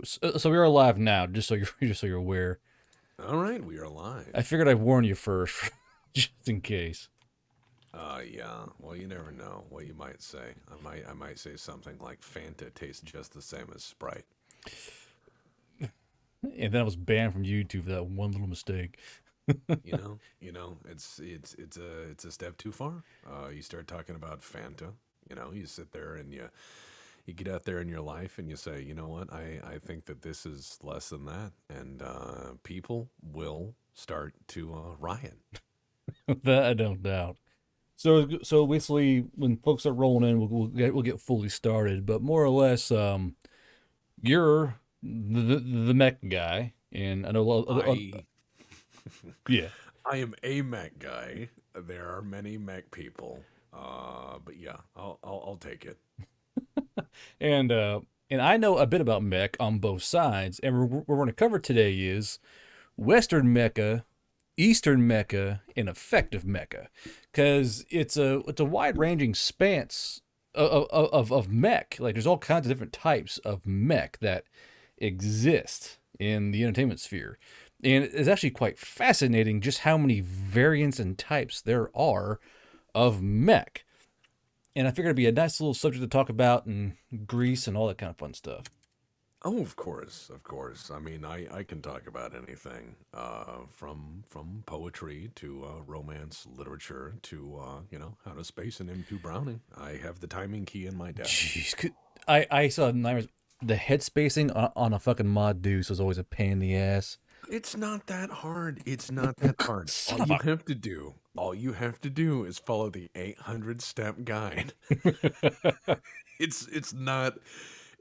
So we are live now, just so you're just so you're aware. All right, we are live. I figured I'd warn you first, just in case. Yeah. Well, you never know what you might say. I might say something like Fanta tastes just the same as Sprite. And then I was banned from YouTube for that one little mistake. It's a step too far. You start talking about Fanta. You sit there and you get out there in your life and you say, you know what, I think that this is less than that, and people will start to riot. That I don't doubt. So basically, when folks are rolling in, we'll get fully started. But more or less, you're the mech guy, and I know a lot. I Yeah, I am a mech guy. There are many mech people. But yeah, I'll take it. and uh, and I know a bit about mech on both sides. And what we're going to cover today is Western mecha, Eastern mecha, and effective mecha, because it's a wide ranging spans of mech. Like there's all kinds of different types of mech that exist in the entertainment sphere, and it's actually quite fascinating just how many variants and types there are of mech. And I figured it'd be a nice little subject to talk about and Greece and all that kind of fun stuff. Oh, of course, of course. I mean, I can talk about anything, from poetry to romance literature to how to space and M2 Browning. I have the timing key in my desk. Jeez, I saw the head spacing on a fucking mod deuce was always a pain in the ass. It's not that hard. It's not that hard. Son of a. All you have to do is follow the 800 step guide. It's not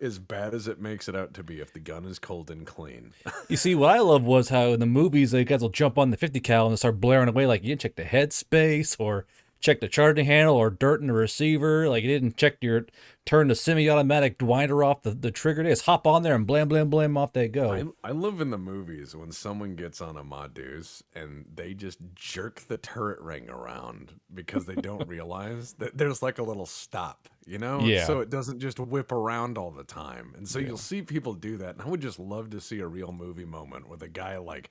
as bad as it makes it out to be if the gun is cold and clean. You see, what I love was how in the movies the guys will jump on the 50 cal and start blaring away like you didn't check the headspace or check the charging handle or dirt in the receiver. Like you didn't check your turn the semi-automatic winder off the trigger. They just hop on there and blam blam blam off they I go. I love in the movies when someone gets on a Modus and they just jerk the turret ring around because they don't realize that there's like a little stop, Yeah, so it doesn't just whip around all the time. And so yeah, you'll see people do that. And I would just love to see a real movie moment where the guy like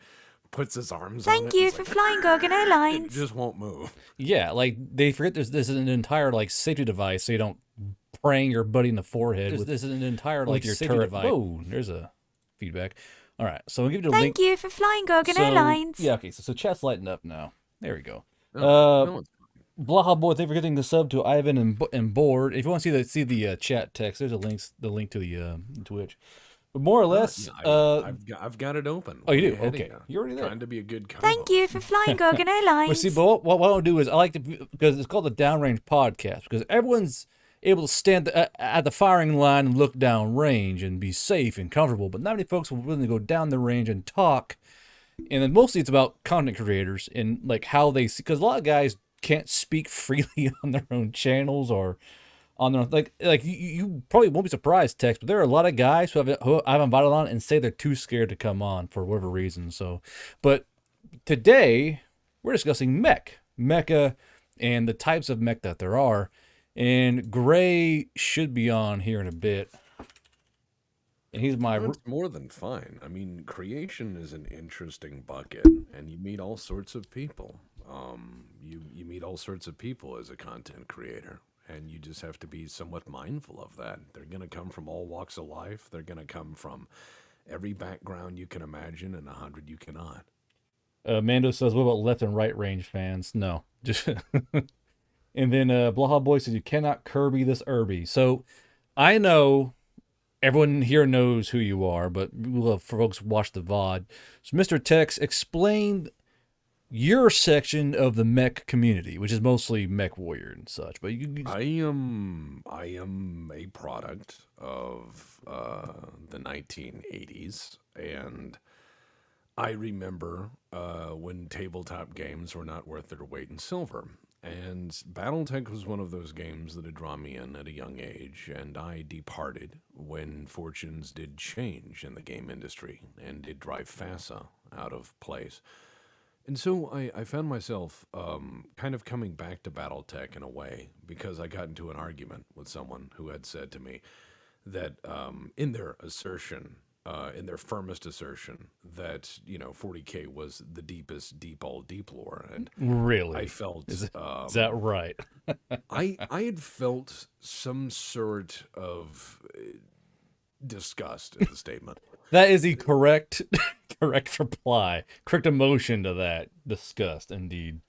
puts his arms on Thank it and you it's for like flying Gorgon it Airlines. just won't move. yeah. Like they forget there's an entire like safety device so you don't prang your buddy in the forehead with there's an entire like your turret device. Whoa, there's a feedback. All right, so I'll give you the link. Thank you for flying Gorgon So Airlines. yeah, okay. So chat's lighting up now. There we go. No, Uh, no, it's Blaha boy, thank you for getting the sub to Ivan and Board. If you want to see the chat text, there's the link to the Twitch. But more or less, yeah, I've got it open. oh, you Way do? ahead of Okay, you. you're already there. Trying to be a good Thank you co-host. for flying Gorgon But see, Airlines. but what I want to do is I like to because it's called the downrange podcast because everyone's able to stand at the firing line and look down range and be safe and comfortable. But not many folks are willing to go down the range and talk. And then mostly it's about content creators and like how they see because a lot of guys can't speak freely on their own channels or on their like you probably won't be surprised, Tex, but there are a lot of guys who I've invited on and say they're too scared to come on for whatever reason. So, but today we're discussing mecha, and the types of mech that there are. And Gray should be on here in a bit, and he's my That's more than fine. I mean, creation is an interesting bucket, and you meet all sorts of people. You meet all sorts of people as a content creator, and you just have to be somewhat mindful of that. They're going to come from all walks of life. They're going to come from every background you can imagine and 100 you cannot. Mando says, "What about left and right range fans?" No, just and then Blaha Boy says, "You cannot Kirby this Irby." So I know everyone here knows who you are, but we'll have folks watch the VOD. So, Mr. Tex, explain your section of the mech community, which is mostly mech warrior and such. But I am a product of the 1980s, and I remember when tabletop games were not worth their weight in silver. And Battletech was one of those games that had drawn me in at a young age, and I departed when fortunes did change in the game industry and did drive FASA out of place. And so I found myself kind of coming back to Battletech in a way because I got into an argument with someone who had said to me that in their assertion in their firmest assertion that 40K was the deepest deep all deep lore, and I Really? felt Is that right? I had felt some sort of disgust at the statement. That is the correct correct reply. Correct emotion to that. Disgust, indeed.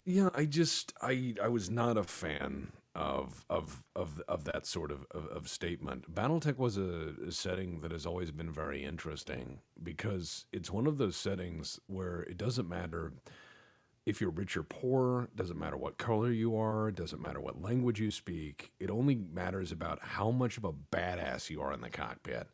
Yeah, I was not a fan of that sort of statement. Battletech was a setting that has always been very interesting because it's one of those settings where it doesn't matter if you're rich or poor, doesn't matter what color you are, doesn't matter what language you speak. It only matters about how much of a badass you are in the cockpit,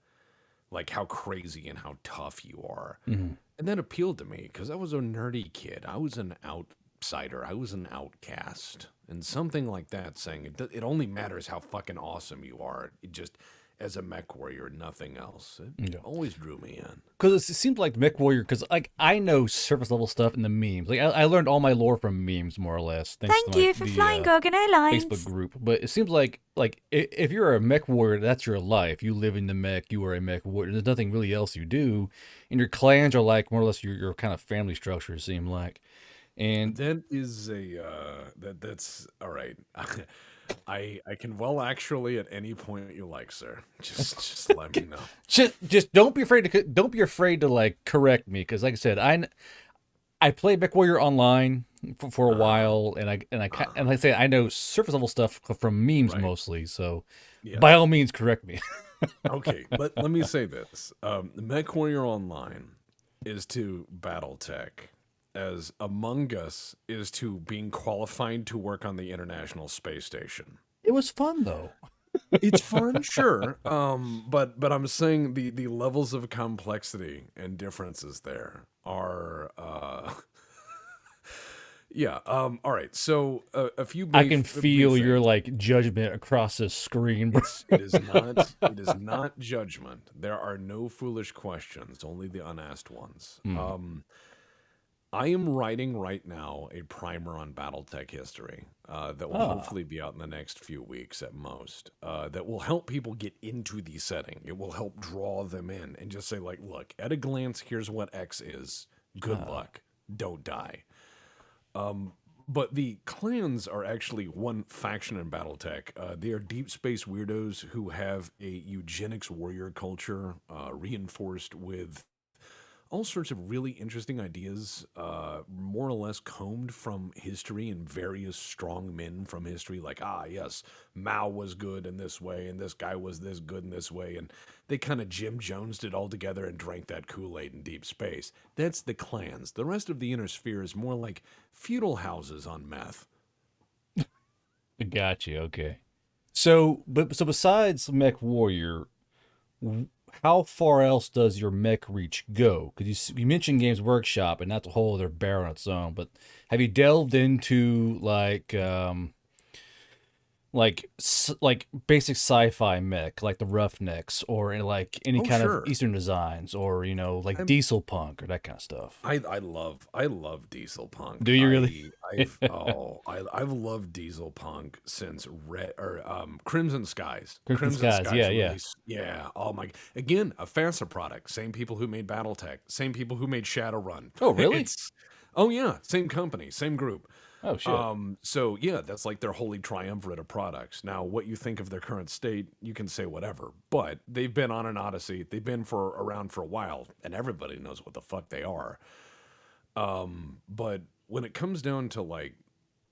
like how crazy and how tough you are. Mhm. And that appealed to me because I was a nerdy kid. I was an outsider. I was an outcast. And something like that saying it only matters how fucking awesome you are. It just, as a mech warrior, nothing else. It Yeah. always drew me in. Because it seems like Mech Warrior, because like I know surface level stuff in the memes. Like I learned all my lore from memes, more or less, thanks Thank to you like for the flying Gorgon Airlines. Facebook group. But it seems like if you're a Mech Warrior, that's your life. You live in the mech. You are a Mech Warrior. There's nothing really else you do, and your clans are like more or less your kind of family structure. It seems like, and That is that's all right. I can well actually at any point you like, sir. Just let me know. just don't be afraid to like correct me, because like I said, I played Mech Warrior online for a while, and like I say, I know surface level stuff from memes Right. mostly. So Yeah. by all means, correct me. Okay, let me say this. Mech Warrior Online is to Battletech as Among Us is to being qualified to work on the International Space Station. It was fun though. It's fun, sure. But I'm saying the levels of complexity and differences there are yeah. All right. So a few. I can brief feel your things. like judgment across the screen. Bro. It is not judgment. There are no foolish questions, only the unasked ones. I am writing right now a primer on Battletech history that will hopefully be out in the next few weeks at most. That will help people get into the setting. It will help draw them in and just say, like, look, at a glance, here's what X is. Good luck. Don't die. But the clans are actually one faction in Battletech. They are deep space weirdos who have a eugenics warrior culture reinforced with all sorts of really interesting ideas, more or less combed from history and various strong men from history. Like, yes, Mao was good in this way, and this guy was this good in this way. And they kind of Jim Jonesed it all together and drank that Kool-Aid in deep space. That's the clans. The rest of the inner sphere is more like feudal houses on meth. Got you. Okay. So besides Mech Warrior, how far else does your mech reach go? Because you mentioned Games Workshop, and that's a whole other bear on its own. But have you delved into like basic sci-fi mech, like the Roughnecks, or like any kind Sure. of Eastern designs, or like diesel punk or that kind of stuff? I love diesel punk. Do you really? I've loved diesel punk since Crimson Skies. Crimson Skies, yeah. Yeah. Oh my! Again, a FASA product. Same people who made BattleTech. Same people who made Shadowrun. Oh, really? Oh yeah, same company, same group. Oh shit. So yeah, that's like their holy triumvirate of products. Now, what you think of their current state, you can say whatever, but they've been on an odyssey. They've been around for a while, and everybody knows what the fuck they are. But when it comes down to like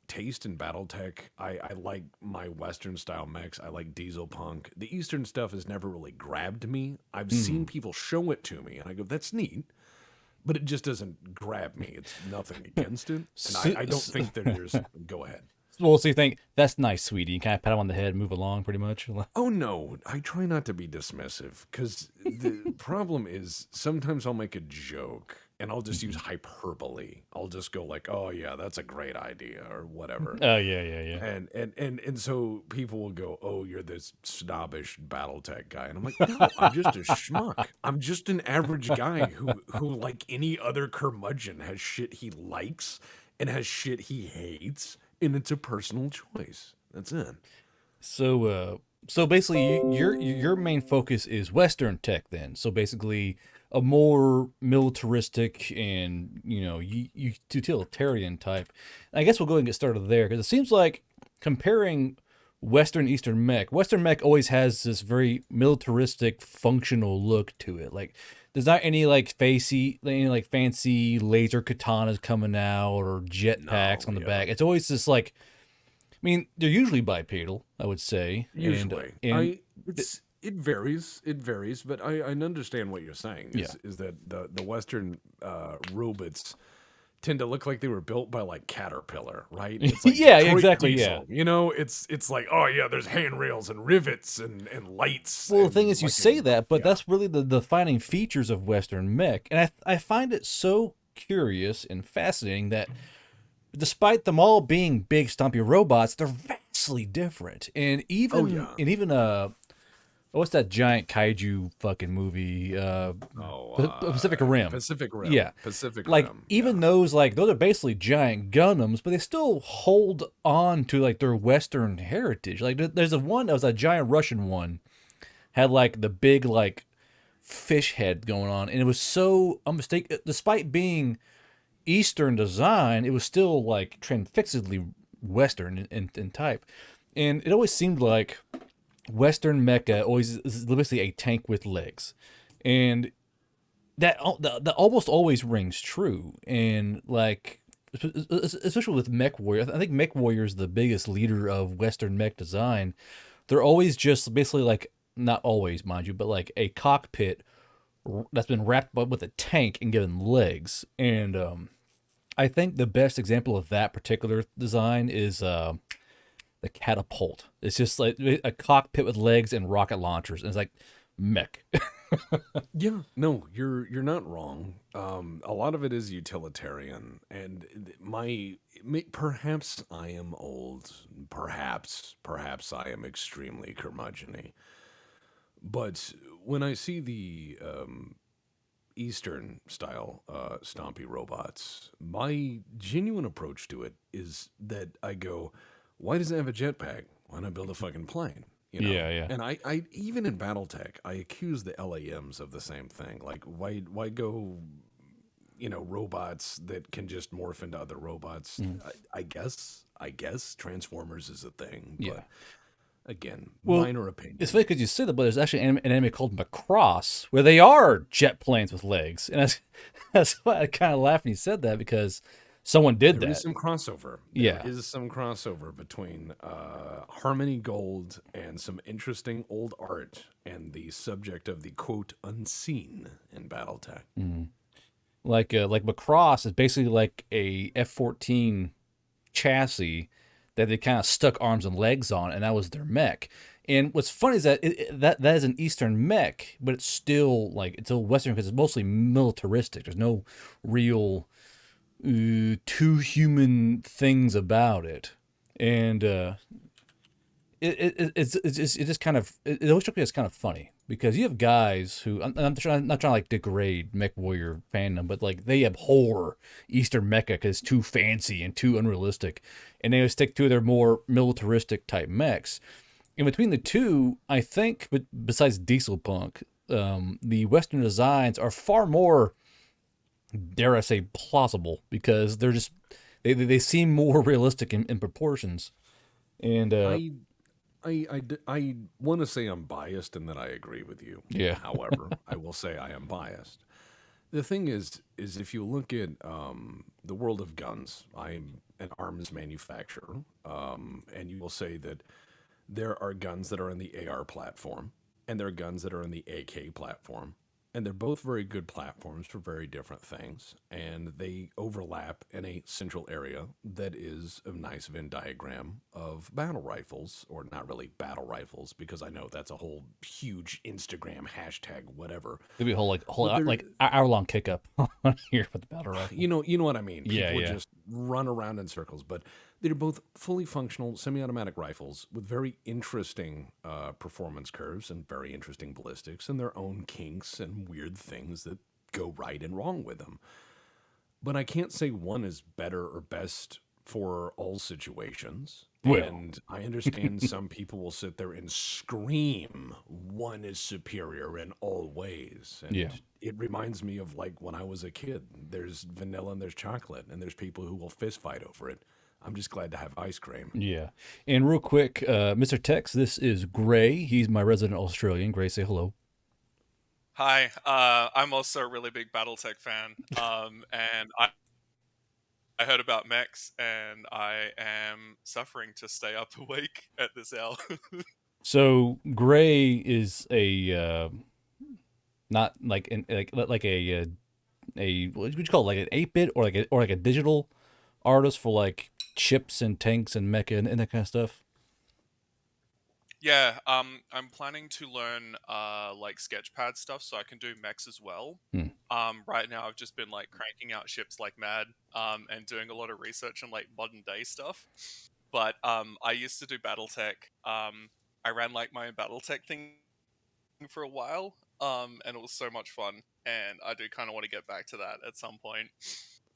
taste in BattleTech, I like my Western style mechs. I like diesel punk. The Eastern stuff has never really grabbed me. I've seen people show it to me, and I go, "That's neat." But it just doesn't grab me. It's nothing against it. And I don't think that there's... Go ahead. Well, so you think, that's nice, sweetie. You kind of pat him on the head and move along pretty much? Oh, no. I try not to be dismissive because the problem is sometimes I'll make a joke and I'll just use hyperbole. I'll just go like, oh, yeah, that's a great idea or whatever. Oh, yeah. And so people will go, oh, you're this snobbish Battletech guy. And I'm like, no, I'm just a schmuck. I'm just an average guy who like any other curmudgeon, has shit he likes and has shit he hates. And it's a personal choice. That's it. So, So basically, your main focus is Western tech, then. So basically, a more militaristic and utilitarian type. I guess we'll go ahead and get started there because it seems like comparing Western Eastern mech. Western mech always has this very militaristic, functional look to it. Like there's not any like fancy laser katanas coming out or jetpacks No, on the yeah. back. It's always this like I mean, they're usually bipedal, I would say, Usually, and it varies. It varies, but I understand what you're saying. yeah, Is that the Western robots tend to look like they were built by like Caterpillar, right? It's like yeah, Detroit exactly, yeah. Diesel. You know, it's like, oh yeah, there's handrails and rivets and lights Well, the thing and is, you say that, but yeah. that's really the defining features of Western mech, and I find it so curious and fascinating that despite them all being big, stumpy robots, they're vastly different, and Oh even yeah. and even what's that giant kaiju fucking movie? Oh, Pacific Rim. Pacific Rim. Yeah. Pacific Like Rim. even Yeah. those are basically giant Gundams, but they still hold on to like their Western heritage. Like there's a one that was a giant Russian one, had like the big like fish head going on, and it was so unmistakable. Despite being Eastern design, it was still like transfixedly Western in type, and it always seemed like Western mecha always is basically a tank with legs, and that almost always rings true. And like, especially with Mech Warrior, I think Mech Warrior is the biggest leader of Western mech design. They're always just basically like, not always, mind you, but like a cockpit that's been wrapped up with a tank and given legs. And I think the best example of that particular design is the catapult. It's just like a cockpit with legs and rocket launchers, and it's like mech. Yeah, no, you're not wrong. A lot of it is utilitarian, and perhaps I am old. Perhaps I am extremely curmudgeony. But when I see the Eastern style stompy robots, my genuine approach to it is that I go, why does it have a jetpack? Why not build a fucking plane? You know? Yeah, yeah. And I even in Battletech, I accuse the LAMs of the same thing. Like, why go, robots that can just morph into other robots? Mhm. I guess Transformers is a thing, Yeah. but again, Well, minor it's opinion. funny because you say that, but there's actually an anime called Macross where they are jet planes with legs, and that's why I kind of laughed when you said that because someone did There is that. some crossover. There Yeah. is some crossover between Harmony Gold and some interesting old art and the subject of the quote unseen in Battletech. Mhm. Like Macross is basically like a F-14 chassis that they kind of stuck arms and legs on, and that was their mech. And what's funny is that that is an Eastern mech, but it's still like it's still Western because it's mostly militaristic. There's no real two human things about it, and it just kind of it always struck me as kind of funny because you have guys who I'm not trying to like degrade Mech Warrior fandom, but like they abhor Eastern Mecha because it's too fancy and too unrealistic, and they would stick to their more militaristic type mechs. In between the two, I think, but besides Diesel Punk, the Western designs are far more, dare I say, plausible because they're just they seem more realistic in proportions. And I I want to say I'm biased and that I agree with you. yeah, However, I will say I am biased. The thing is if you look at the world of guns, I'm an arms manufacturer, and you will say that there are guns that are in the AR platform, and there are guns that are in the AK platform. And they're both very good platforms for very different things. And they overlap in a central area that is a nice Venn diagram of battle rifles, or not really battle rifles, because I know that's a whole huge Instagram hashtag, whatever. there'd be a whole But they're like hour long kick up on here with the battle rifle. you know what I mean. Yeah, People would yeah. just run around in circles, but they're both fully functional semi-automatic rifles with very interesting performance curves and very interesting ballistics and their own kinks and weird things that go right and wrong with them. But I can't say one is better or best for all situations. Well, And I understand some people will sit there and scream one is superior in all ways. yeah. And it reminds me of like when I was a kid. There's vanilla and there's chocolate, and there's people who will fist fight over it. I'm just glad to have ice cream. Yeah. And real quick, Mr. Tex, this is Gray. He's my resident Australian. Gray, say hello. Hi, I'm also a really big Battletech fan, and I heard about mechs, and I am suffering to stay up awake at this hour. So Gray is a not like like a what would you call it, like an 8-bit or like a digital artist for like ships and tanks and mecha and that kind of stuff. Yeah, I'm planning to learn like sketchpad stuff so I can do mechs as well. Hmm. Right now I've just been like cranking out ships like mad, and doing a lot of research on like modern day stuff. But I used to do Battletech. I ran like my own Battletech thing for a while, and it was so much fun, and I do kind of want to get back to that at some point.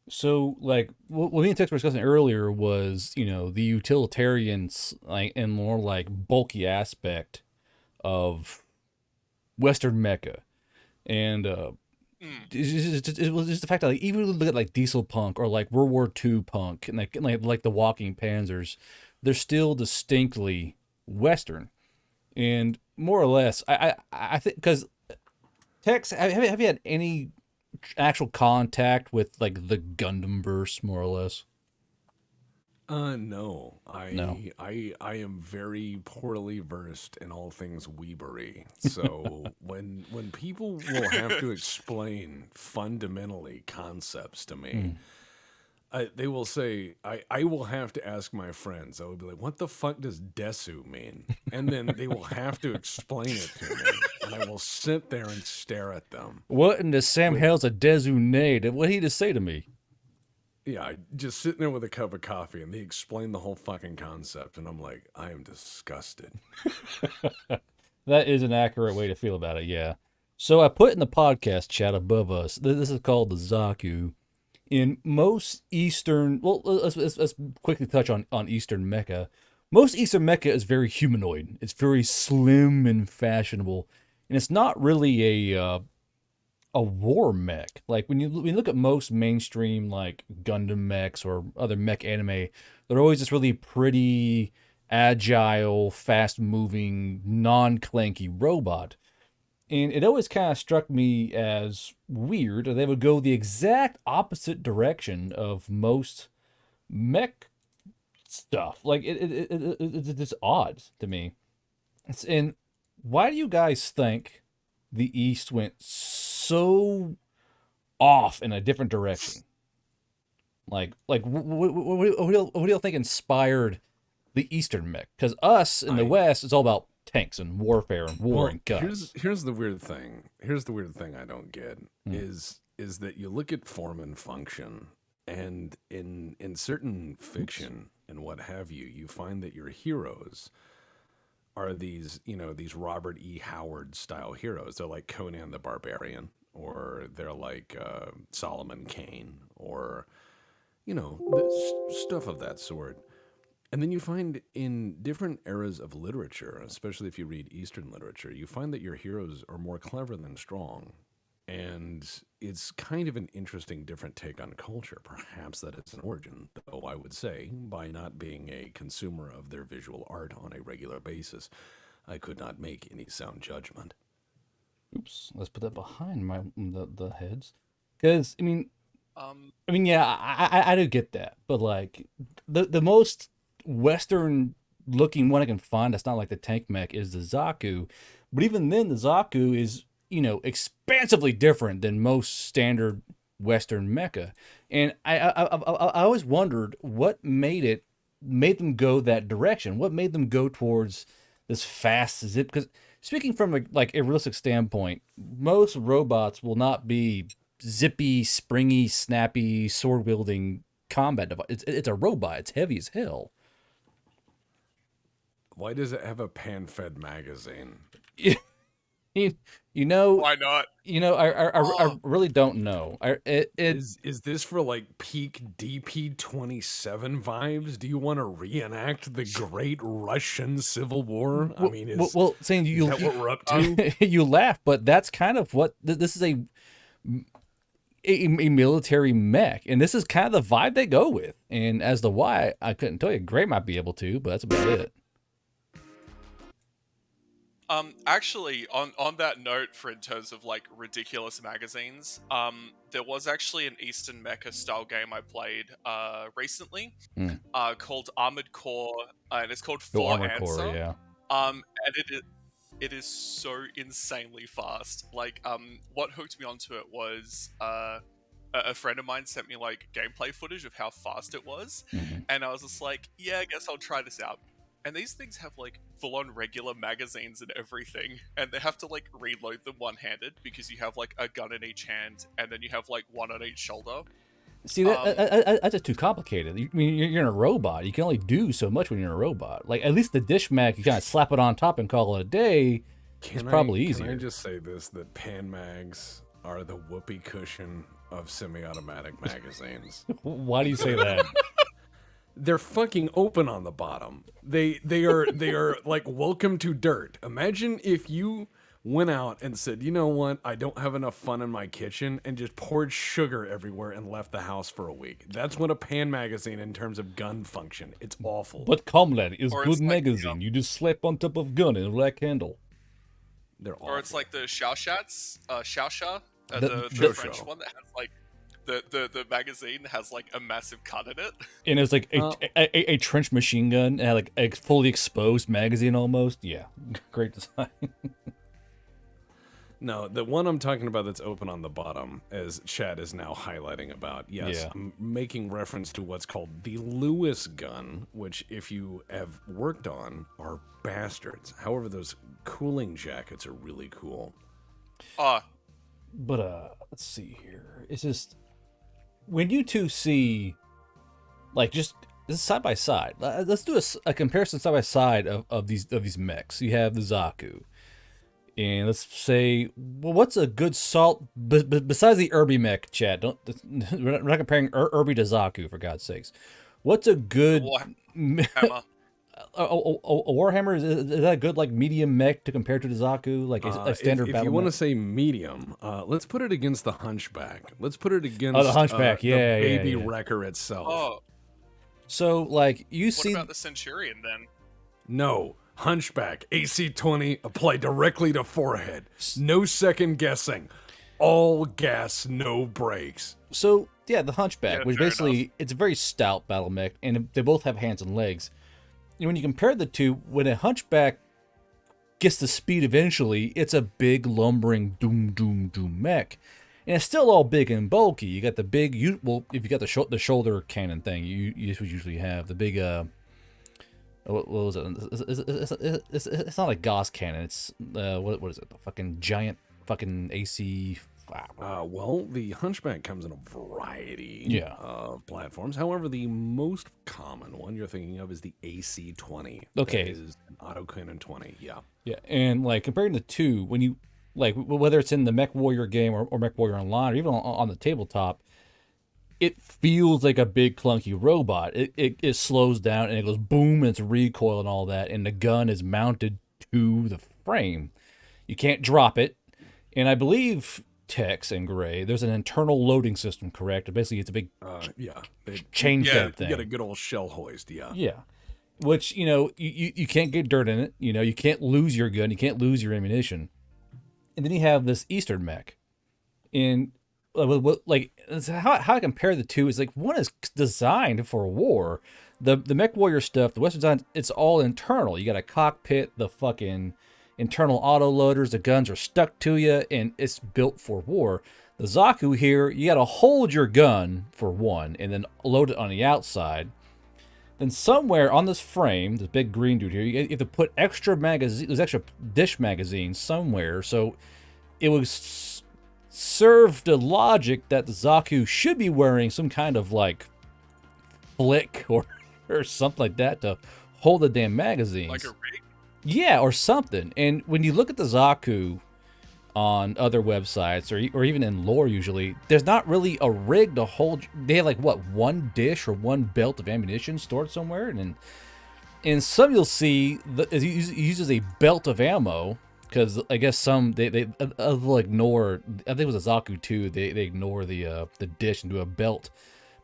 So, like, what me and Tex were discussing earlier was, the utilitarians, like, and more like bulky aspect of Western mecha, and Mm, it was just the fact that, like, even when you look at like Diesel Punk or like World War II Punk and like the Walking Panzers, they're still distinctly Western, and more or less, I think because Tex, have you had any actual contact with like the Gundam verse, more or less? No. No. I am very poorly versed in all things weebery. So when people will have to explain fundamentally concepts to me, Mm. they will say, I will have to ask my friends. I will be like, what the fuck does desu mean? And then they will have to explain it to me. And I will sit there and stare at them. What in the Sam With Hell's a Desunade? What did he just say to me? Yeah, just sitting there with a cup of coffee and they explain the whole fucking concept. And I'm like, I am disgusted. That is an accurate way to feel about it, yeah. So I put in the podcast chat above us, this is called the Zaku. In most Eastern, well, let's quickly touch on Eastern mecha. Most Eastern mecha is very humanoid. It's very slim and fashionable, and it's not really a war mech. Like when you look at most mainstream like Gundam mechs or other mech anime, they're always this really pretty, agile, fast moving, non clanky robot. And it always kind of struck me as weird. They would go the exact opposite direction of most mech stuff. Like it's odd to me. And why do you guys think the East went so off in a different direction? Like what do you think inspired the Eastern mech? Because us in the I West, it's all about tanks and warfare and war Well, and guns. here's the weird thing. Here's the weird thing I don't get Hmm. is that you look at form and function, and in certain Oops. fiction and what have you, you find that your heroes are these Robert E. Howard style heroes. They're like Conan the Barbarian, or they're like Solomon Kane, or stuff of that sort. And then you find in different eras of literature, especially if you read Eastern literature, you find that your heroes are more clever than strong. And it's kind of an interesting, different take on culture. Perhaps that it's an origin, though I would say, by not being a consumer of their visual art on a regular basis, I could not make any sound judgment. Oops. Let's put that behind the heads. Because um, yeah, I do get that, but like the most Western looking one I can find that's not like the tank mech is the Zaku, but even then the Zaku is expansively different than most standard Western mecha, and I always wondered what made them go that direction. What made them go towards this fast zip? Because speaking from like a realistic standpoint, most robots will not be zippy, springy, snappy, sword wielding combat device. It's a robot. It's heavy as hell. Why does it have a pan fed magazine? You know, Why not? I really don't know. Is this for like peak DP-27 vibes? Do you want to reenact the Great Russian Civil War? I mean, is saying is that what we're up to? you laugh, but that's kind of what this is a military mech, and this is kind of the vibe they go with. And as to why, I couldn't tell you. Gray might be able to, but that's about it. Actually, on that note, for in terms of like ridiculous magazines, there was actually an Eastern Mecha style game I played called Armored Core, and it's called For Armored Answer. Core, yeah. And it is so insanely fast. Like, what hooked me onto it was a friend of mine sent me like gameplay footage of how fast it was, and I was just like, yeah, I guess I'll try this out. And these things have like full-on regular magazines and everything, and they have to like reload them one-handed because you have like a gun in each hand, and then you have like one on each shoulder. See, that's just too complicated. I mean, you're in a robot. You can only do so much when you're in a robot. Like, at least the dish mag, you kind of slap it on top and call it a day. It's probably easier. Can I just say this, that pan mags are the whoopee cushion of semi-automatic magazines? Why do you say that? They're fucking open on the bottom. They are like, welcome to dirt. Imagine if you went out and said, you know what, I don't have enough fun in my kitchen, and just poured sugar everywhere and left the house for a week. That's what a pan magazine in terms of gun function. It's awful. But Comrade is good magazine. You just slap on top of gun and rack handle. They're awful. Or it's like the Xiaoshats, The the French one that has like the magazine has like a massive cut in it. And it's like a trench machine gun and like a fully exposed magazine almost. Yeah, great design. No, the one I'm talking about that's open on the bottom, as Chad is now highlighting about, yes, Yeah. I'm making reference to what's called the Lewis gun, which, if you have worked on, are bastards. However, those cooling jackets are really cool. But let's see here. It's just when you two see, like, just this is side by side. Let's do a comparison side by side of these mechs. You have the Zaku. And let's say, well, what's a good salt besides the Irby mech? Chat, we're not comparing Irby to Zaku, for God's sakes. What's a good Warhammer? a Warhammer? Is that a good like medium mech to compare to the Zaku, like a standard if battle? If you want to mech? say medium, let's put it against the Hunchback. Let's put it against the Hunchback. the Yeah, Baby yeah. Wrecker itself. Oh, So like you what see, about the Centurion then? No. Hunchback, AC-20, apply directly to forehead. No second guessing. All gas, no brakes. so yeah, the Hunchback, Yeah, which fair basically it's a very stout battle mech, and they both have hands and legs. And when you compare the two, when a Hunchback gets the speed eventually, it's a big lumbering doom mech, and it's still all big and bulky. You got the big, if you got the shoulder cannon thing, you usually have the big what was it? It's not a Gauss cannon. It's what is it? The fucking giant fucking AC. Well, the Hunchback comes in a variety of platforms. However, the most common one you're thinking of is the AC-20. Okay. That is an autocannon 20, yeah. Yeah, and like comparing the two, when you like whether it's in the Mech Warrior game or Mech Warrior Online or even on the tabletop, it feels like a big clunky robot. It slows down and it goes boom, and it's recoil and all that, and the gun is mounted to the frame. You can't drop it, and I believe Tex and Gray, there's an internal loading system, correct? Basically, it's a big chain fed thing. You get a good old shell hoist, yeah. Yeah, which you can't get dirt in it. You can't lose your gun, you can't lose your ammunition, and then you have this Eastern mech, and like how I compare the two is like one is designed for war. The Mech Warrior stuff, the Western design, it's all internal. You got a cockpit, the fucking internal auto loaders, the guns are stuck to you, and it's built for war. The Zaku here, you got to hold your gun for one, and then load it on the outside. Then somewhere on this frame, this big green dude here, you have to put extra magazine. There's extra dish magazines somewhere, so it was serve the logic that the Zaku should be wearing some kind of like flick or something like that to hold the damn magazines. Like a rig? Yeah, or something. And when you look at the Zaku, on other websites or even in lore usually, there's not really a rig to hold. They have like what, one dish or one belt of ammunition stored somewhere, and in some you'll see it uses a belt of ammo, because I guess some they'll ignore. I think it was a Zaku too. They ignore the dish and do a belt,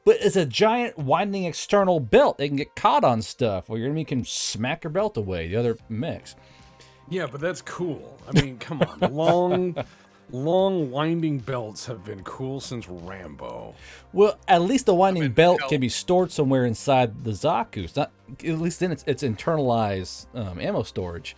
but it's a giant winding external belt. They can get caught on stuff, or your enemy can smack your belt away. The other mechs. Yeah, but that's cool. I mean, come on. Long winding belts have been cool since Rambo. Well, at least the winding belt can be stored somewhere inside the Zaku. It's not, at least then it's internalized ammo storage.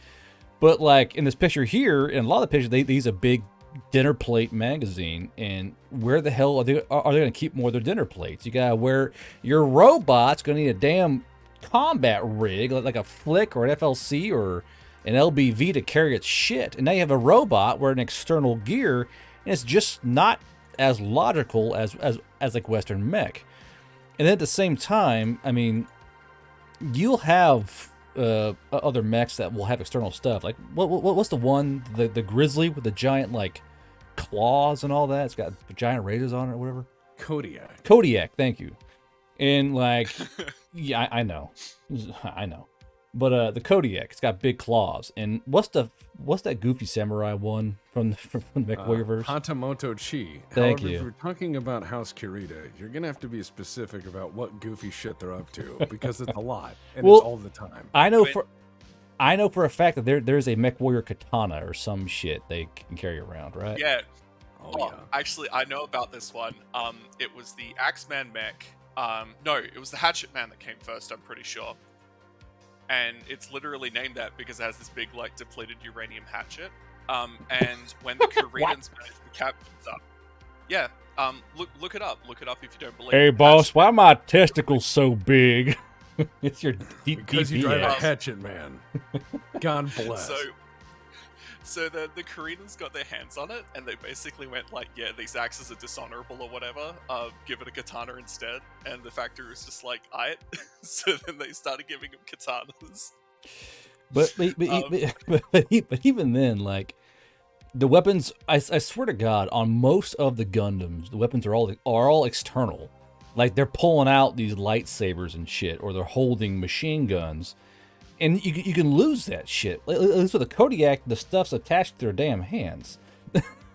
But like in this picture here, in a lot of the pictures, they use a big dinner plate magazine. And where the hell are they going to keep more of their dinner plates? You gotta where your robot's going to need a damn combat rig, like a Flick or an FLC or an LBV to carry its shit. And now you have a robot with an external gear, and it's just not as logical as like Western mech. And then at the same time, I mean, you'll have other mechs that will have external stuff. Like what's the one, the Grizzly with the giant like claws and all that? It's got giant razors on it or whatever. Kodiak, thank you. And like, yeah, I know. But the Kodiak, it's got big claws. And what's that goofy samurai one from the MechWarriorverse? Hatamoto Chi. Thank However, you. if you're talking about House Kirita, you're gonna have to be specific about what goofy shit they're up to, because it's a lot and it's all the time. I know for a fact that there's a MechWarrior katana or some shit they can carry around, right? Yeah. Yeah. Actually, I know about this one. It was the Axeman mech. No, it was the Hatchet Man that came first, I'm pretty sure. And it's literally named that because it has this big, like, depleted uranium hatchet. And when the Koreans managed to capture stuff, yeah, look it up. Look it up if you don't believe. Hey, boss, why are my testicles so big? It's your because you drive a hatchet, man. God bless. So the Koreans got their hands on it, and they basically went like, yeah, these axes are dishonorable or whatever. Give it a katana instead. And the factory was just like, aight. So then they started giving them katanas. But even then, like the weapons, I swear to God, on most of the Gundams, the weapons are all external. Like they're pulling out these lightsabers and shit, or they're holding machine guns. And you can lose that shit. At least with the Kodiak, the stuff's attached to their damn hands.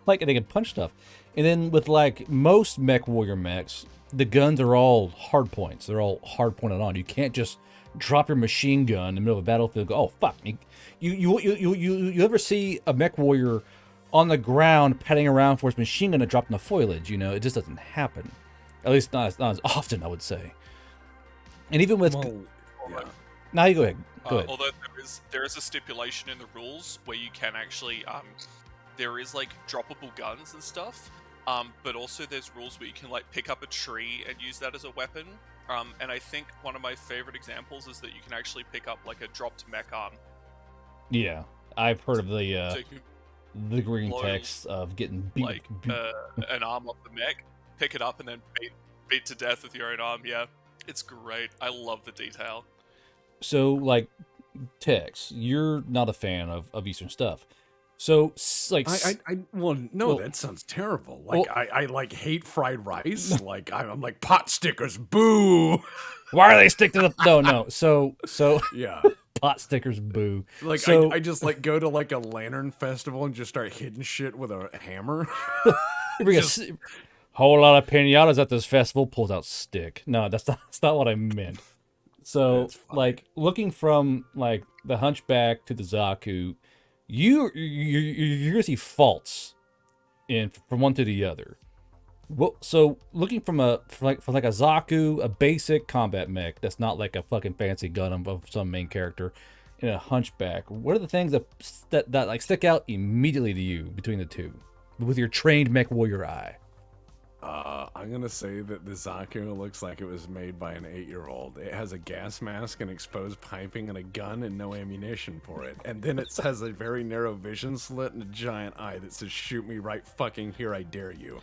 Like, they can punch stuff. And then with, like, most MechWarrior mechs, the guns are all hard points. They're all hard pointed on. You can't just drop your machine gun in the middle of a battlefield and go, oh, fuck. You ever see a MechWarrior on the ground patting around for his machine gun to drop in the foliage? You know, it just doesn't happen. At least not as often, I would say. And even with... yeah. Now you go ahead. Although there is a stipulation in the rules where you can actually there is like droppable guns and stuff, but also there's rules where you can like pick up a tree and use that as a weapon. And I think one of my favorite examples is that you can actually pick up like a dropped mech arm. Yeah, I've heard of the green text of getting beat like an arm off the mech, pick it up and then beat to death with your own arm. Yeah, it's great. I love the detail. So, like, Tex, you're not a fan of Eastern stuff. So, like... that sounds terrible. Like, I like, hate fried rice. Like, I'm like, pot stickers, boo! Why are they stick to the... No. So... Yeah. Pot stickers, boo. Like, so, I just, like, go to, like, a lantern festival and just start hitting shit with a hammer. You bring a whole lot of pinatas at this festival, pulls out stick. No, that's not what I meant. So, like, looking from, like, the Hunchback to the Zaku, you're going to see faults from one to the other. Well, so, looking from a Zaku, a basic combat mech that's not like a fucking fancy Gundam of some main character, and a Hunchback, what are the things that like, stick out immediately to you between the two, with your trained MechWarrior eye? I'm gonna say that the Zaku looks like it was made by an 8-year-old. It has a gas mask and exposed piping and a gun and no ammunition for it. And then it has a very narrow vision slit and a giant eye that says, shoot me right fucking here, I dare you.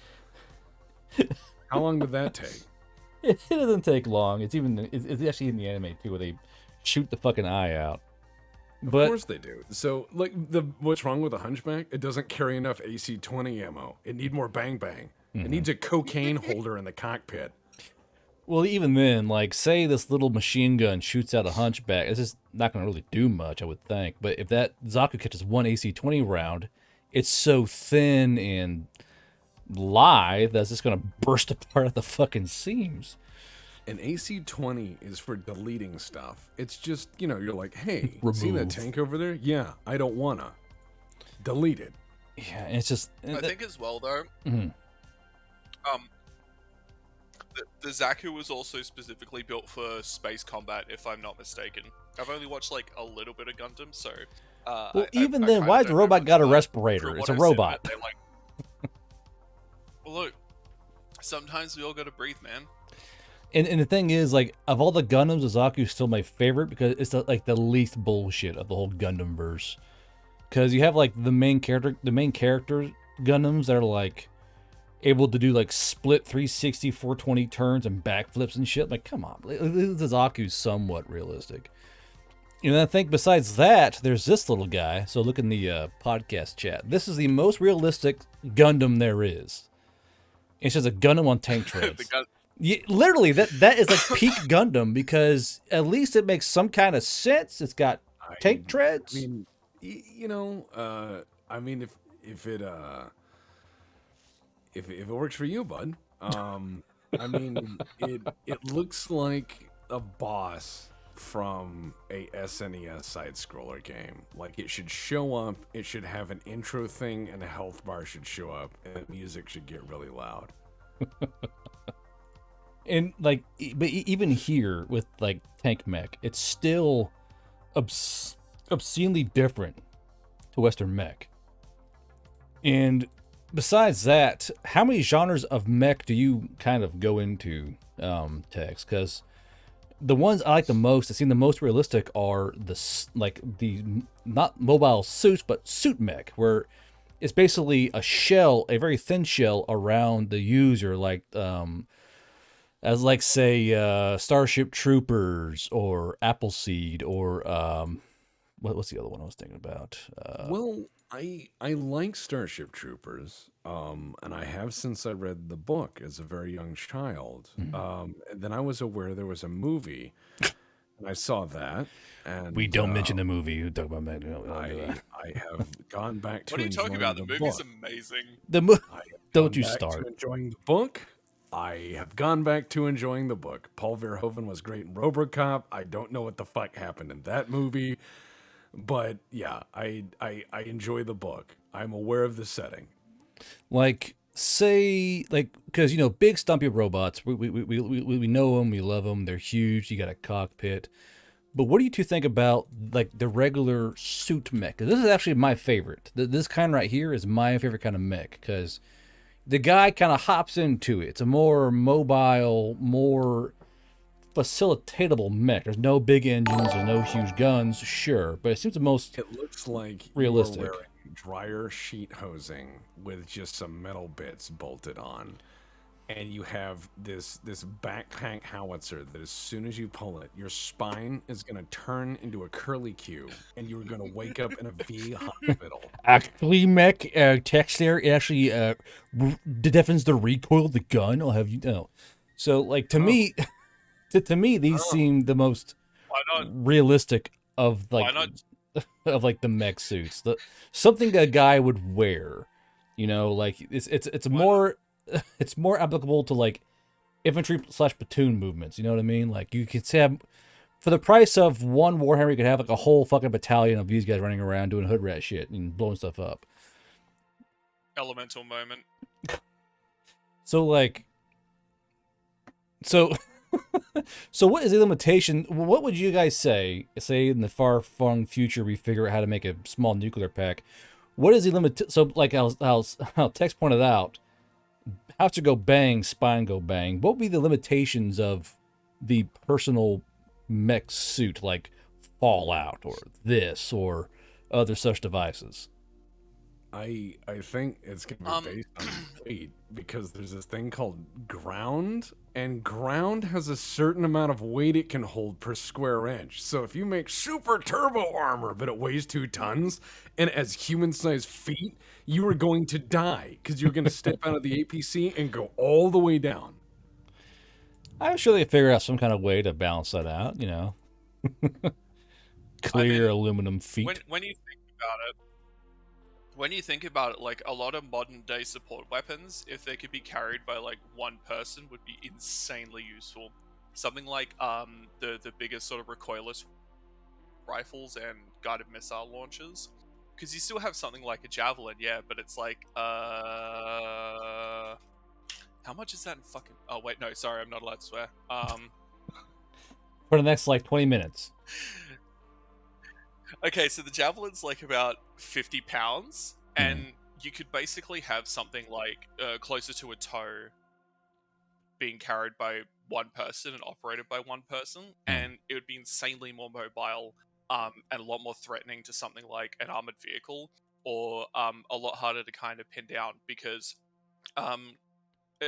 How long did that take? It doesn't take long. It's actually in the anime too, where they shoot the fucking eye out. Of But course they do. So, like, what's wrong with a Hunchback? It doesn't carry enough AC-20 ammo. It need more bang bang. It needs a cocaine holder in the cockpit. well, even then, like, say this little machine gun shoots out a Hunchback, it's just not going to really do much, I would think. But if that Zaku catches one AC-20 round, it's so thin and lithe that's just going to burst apart at the fucking seams. An AC-20 is for deleting stuff. It's just, you're like, hey, see that Remove. tank over there? Yeah, I don't wanna. Delete it. Yeah, and it's just... I think as well though, Mhm. the Zaku was also specifically built for space combat, if I'm not mistaken. I've only watched like a little bit of Gundam, so. Well, even then, why has the robot got a respirator? It's a robot. Well, look, sometimes we all gotta breathe, man. And the thing is, like, of all the Gundams, the Zaku's still my favorite because it's like the least bullshit of the whole Gundam verse. Because you have like the main character Gundams that are like able to do like split 360, 420 turns and backflips and shit. Like, come on, the Zaku's somewhat realistic. And I think besides that, there's this little guy. So look in the podcast chat. This is the most realistic Gundam there is. It's just a Gundam on tank treads. Yeah, literally, that is like peak Gundam because at least it makes some kind of sense. It's got tank treads. I mean, if it works for you, bud. I mean, it looks like a boss from a SNES side scroller game. Like, it should show up, it should have an intro thing, and a health bar should show up, and the music should get really loud. And like, but even here with like tank mech, it's still obscenely different to Western mech. And besides that, how many genres of mech do you kind of go into, Tex? Because the ones I like the most, that seem the most realistic, are the not mobile suits, but suit mech, where it's basically a shell, a very thin shell around the user, like as like say Starship Troopers or Appleseed or what's the other one I was thinking about? Well, I like Starship Troopers, and I have since I read the book as a very young child. And then I was aware there was a movie, and I saw that. And We don't mention the movie. We talk about mech. We don't do that. I have gone back to What are you talking enjoying about? The movie's book. amazing. I have Don't gone you back start. to enjoying the book. I have gone back to enjoying the book. Paul Verhoeven was great in RoboCop. I don't know what the fuck happened in that movie, but yeah, I enjoy the book. I'm aware of the setting. Like, say, like, because big stumpy robots, we know them, we love them, they're huge. You got a cockpit. But what do you two think about like the regular suit mech? 'Cause this is actually my favorite. This kind right here is my favorite kind of mech because the guy kind of hops into it. It's a more mobile, more facilitatable mech. There's no big engines, there's no huge guns, sure, but it seems the most It looks like realistic. you are wearing dryer sheet hosing with just some metal bits bolted on. And you have this backpack howitzer that as soon as you pull it, your spine is going to turn into a curly Q, and you're going to wake up in a V hospital. Actually, mech text there, it actually deafens the recoil of the gun. I'll have you know. So, like, to me, to me, these seem the most Why not? realistic of like Why not? of like the mech suits. Something a guy would wear. Like it's more it's more applicable to like infantry / platoon movements. You know what I mean? Like you could have for the price of one Warhammer, you could have like a whole fucking battalion of these guys running around doing hood rat shit and blowing stuff up. Elemental moment. So like, so what is the limitation? What would you guys say in the far-flung future we figure out how to make a small nuclear pack? What is the limit? So like how Tex pointed out, how to go bang, spine go bang. What would be the limitations of the personal mech suit, like Fallout or this or other such devices? I think it's gonna Um, be based on weight because there's this thing called ground, and ground has a certain amount of weight it can hold per square inch. So if you make super turbo armor, but it weighs 2 tons, and it has human-sized feet, you are going to die because you're gonna step out of the APC and go all the way down. I'm sure they figure out some kind of way to balance that out. Clear aluminum feet. when you think about it, like a lot of modern day support weapons, if they could be carried by like one person, would be insanely useful. Something like the biggest sort of recoilless rifles and guided missile launchers, because you still have something like a javelin, yeah, but it's like how much is that in fucking? Oh wait, no, sorry, I'm not allowed to swear. For the next like 20 minutes. Okay, so the javelin's like about 50 pounds, and you could basically have something like closer to a tow being carried by one person and operated by one person, and it would be insanely more mobile and a lot more threatening to something like an armored vehicle, or a lot harder to kind of pin down, because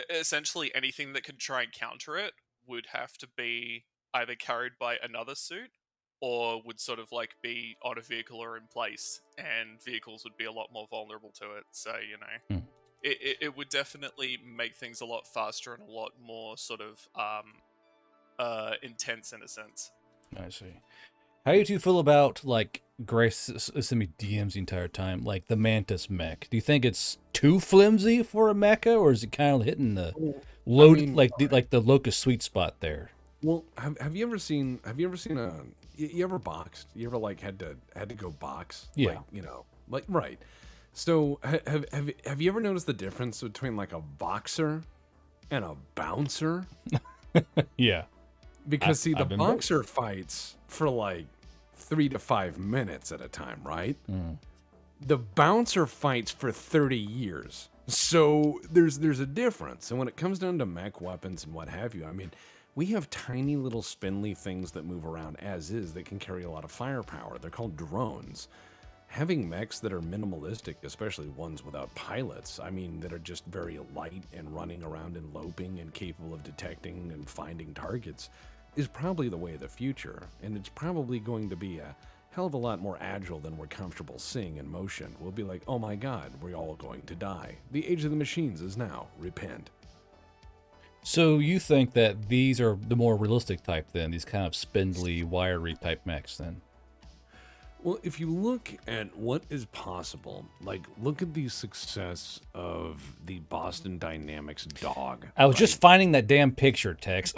essentially anything that could try and counter it would have to be either carried by another suit or would sort of like be on a vehicle or in place, and vehicles would be a lot more vulnerable to it. So, it would definitely make things a lot faster and a lot more sort of intense in a sense. I see. How do you two feel about, like, Grace sent me DMs the entire time, like the Mantis mech? Do you think it's too flimsy for a mecha, or is it kind of hitting the the locust sweet spot there? Well, have you ever seen you ever boxed? You ever like had to go box? Yeah. Like right. So have you ever noticed the difference between like a boxer and a bouncer? Yeah. Because the boxer fights for like 3 to 5 minutes at a time, right? The bouncer fights for 30 years. So there's a difference. And when it comes down to mech weapons and what have you, I mean, we have tiny little spindly things that move around as is that can carry a lot of firepower. They're called drones. Having mechs that are minimalistic, especially ones without pilots, I mean, that are just very light and running around and loping and capable of detecting and finding targets, is probably the way of the future. And it's probably going to be a hell of a lot more agile than we're comfortable seeing in motion. We'll be like, oh my god, we're all going to die. The age of the machines is now. Repent. So you think that these are the more realistic type then, these kind of spindly, wiry type mechs then? Well, if you look at what is possible, like look at the success of the Boston Dynamics dog. I was just finding that damn picture, Tex.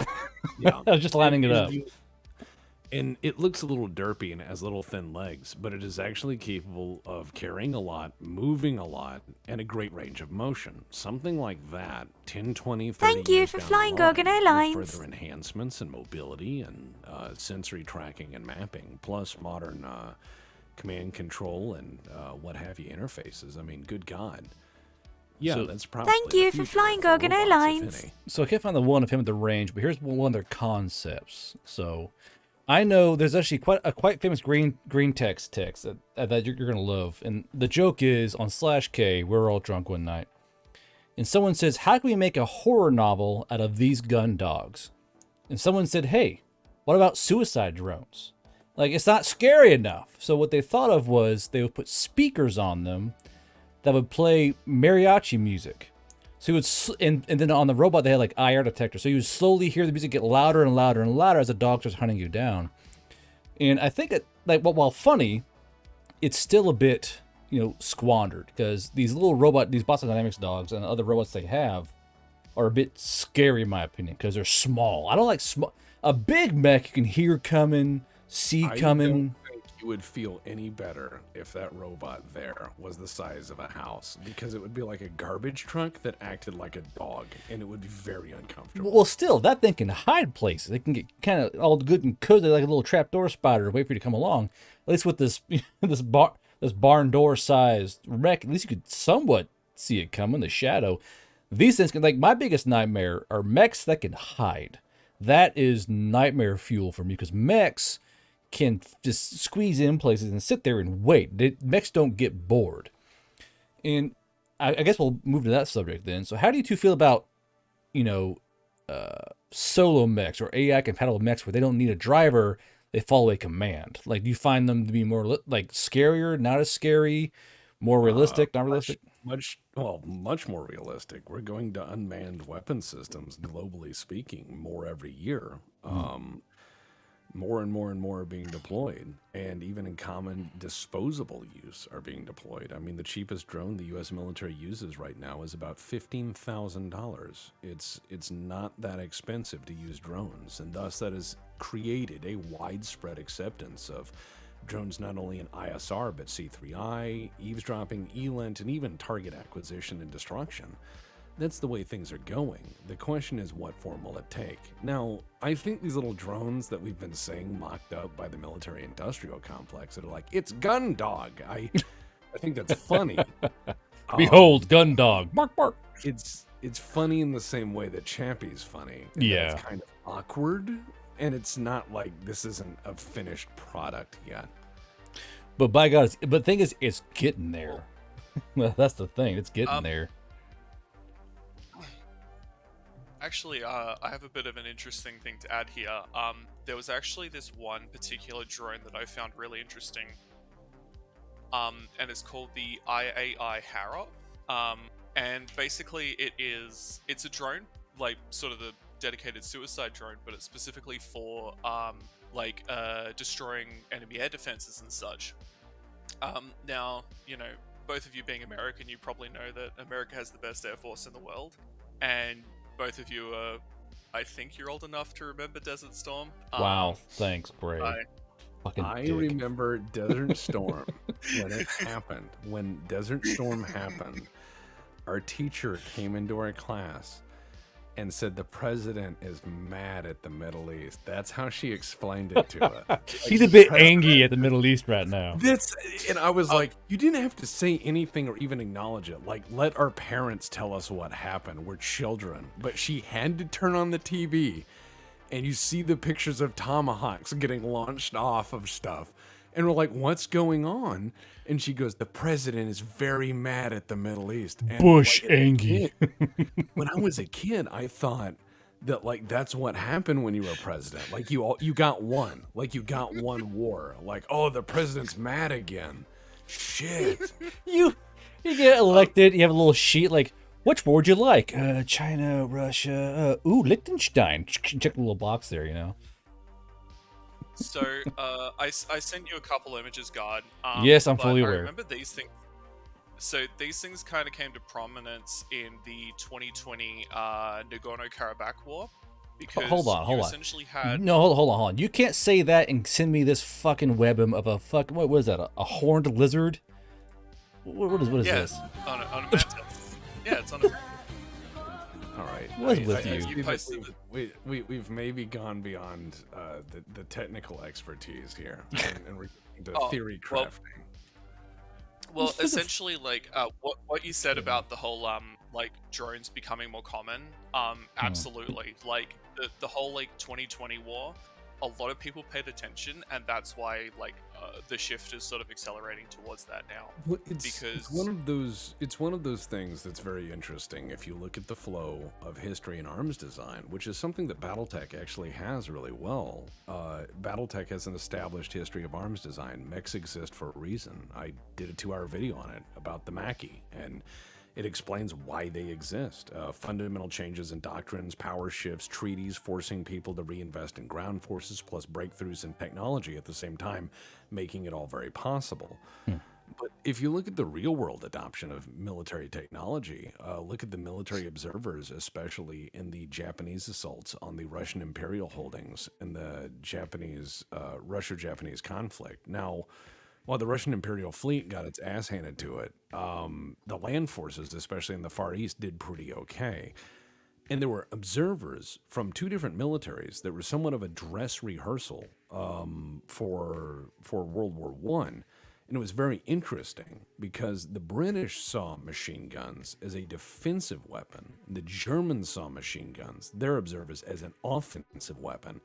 Yeah. I was just lining it up. And it looks a little derpy and has little thin legs, but it is actually capable of carrying a lot, moving a lot, and a great range of motion. Something like that, 10, 20, 30 Thank you years for down flying the line, Gorgon with Airlines. further enhancements in mobility and sensory tracking and mapping, plus modern command control and what have you interfaces. I mean, good God. Yeah, So- that's probably Thank the you for future flying Gorgon robots, if Airlines. any. So I can't find the one of him at the range, but here's one of their concepts. So I know there's actually quite famous green text that you're gonna love, and the joke is on /K. We were all drunk one night, and someone says, "How can we make a horror novel out of these gun dogs?" And someone said, "Hey, what about suicide drones? Like, it's not scary enough." So what they thought of was they would put speakers on them that would play mariachi music. So he would, and then on the robot they had like IR detector. So you would slowly hear the music get louder and louder and louder as the dog starts hunting you down. And I think that, like, while funny, it's still a bit, squandered, because these Boston Dynamics dogs and other robots they have are a bit scary in my opinion, because they're small. I don't like small. A big mech you can hear coming, see coming. I don't think you would feel any better if that robot there was the size of a house, because it would be like a garbage truck that acted like a dog, and it would be very uncomfortable. Well, still, that thing can hide places. It can get kind of all good and cozy, like a little trapdoor spider, to wait for you to come along. At least with this this barn door sized wreck, at least you could somewhat see it coming, the shadow. These things can, like, my biggest nightmare are mechs that can hide. That is nightmare fuel for me, because mechs can just squeeze in places and sit there and wait. Mechs don't get bored. And I guess we'll move to that subject then. So how do you two feel about, you know, solo mechs or AI compatible mechs where they don't need a driver, they follow a command? Like, do you find them to be more like scarier, not as scary, more realistic, not realistic? Much more realistic. We're going to unmanned weapon systems, globally speaking, more every year. More and more and more are being deployed, and even in common disposable use are being deployed. I mean, the cheapest drone the U.S. military uses right now is about $15,000. It's not that expensive to use drones, and thus that has created a widespread acceptance of drones not only in ISR but C3I, eavesdropping, ELINT, and even target acquisition and destruction. That's the way things are going. The question is, what form will it take? Now, I think these little drones that we've been seeing mocked up by the military-industrial complex that are like, it's gun dog. I think that's funny. Behold, gun dog. Bark, bark. It's funny in the same way that Champy's funny. Yeah. It's kind of awkward, and it's not like this isn't a finished product yet. But by God, but the thing is, it's getting there. Well, that's the thing. It's getting there. Actually, I have a bit of an interesting thing to add here. There was actually this one particular drone that I found really interesting. And it's called the IAI Harrow. And basically it's a drone, like sort of the dedicated suicide drone, but it's specifically for destroying enemy air defenses and such. Now, you know, both of you being American, you probably know that America has the best air force in the world, and both of you are, I think you're old enough to remember Desert Storm. Wow, thanks, Bray. I remember Desert Storm when it happened. When Desert Storm happened, our teacher came into our class and said the president is mad at the Middle East. That's how she explained it to us. He's a bit angry at the Middle East right now. And I was like, you didn't have to say anything or even acknowledge it. Like, let our parents tell us what happened. We're children. But she had to turn on the TV, and you see the pictures of tomahawks getting launched off of stuff. And we're like, what's going on? And she goes, the president is very mad at the Middle East. And Bush angry. When I was a kid, I thought that like that's what happened when you were president. Like you got one. Like you got one war. Like, oh, the president's mad again. Shit. You get elected, you have a little sheet like, which war would you like? China, Russia, Liechtenstein. Check the little box there, you know. So, I sent you a couple images, God. Yes, I'm fully aware. I remember these things. So these things kind of came to prominence in the 2020 Nagorno-Karabakh war. Because hold on. Essentially had... No, hold on. You can't say that and send me this fucking webm of a fucking, what was that? A horned lizard? What is this? On a mantis. Yeah, it's on a... All right. What's with you? We've maybe gone beyond the technical expertise here, and we're into theory crafting. Well, essentially, like what you said about the whole like drones becoming more common, absolutely. Like the whole like 2020 war, a lot of people paid attention, and that's why like the shift is sort of accelerating towards that now. Well, it's one of those things that's very interesting if you look at the flow of history in arms design, which is something that Battletech actually has really well. Battletech has an established history of arms design. Mechs exist for a reason. I did a 2-hour video on it about the Mecha, and it explains why they exist. Fundamental changes in doctrines, power shifts, treaties forcing people to reinvest in ground forces, plus breakthroughs in technology at the same time, making it all very possible. But if you look at the real-world adoption of military technology, look at the military observers, especially in the Japanese assaults on the Russian imperial holdings in the Russia-Japanese conflict. Now, while the Russian Imperial fleet got its ass handed to it, the land forces, especially in the Far East, did pretty okay. And there were observers from 2 different militaries that were somewhat of a dress rehearsal for World War I. And it was very interesting because the British saw machine guns as a defensive weapon. The Germans saw machine guns, their observers, as an offensive weapon.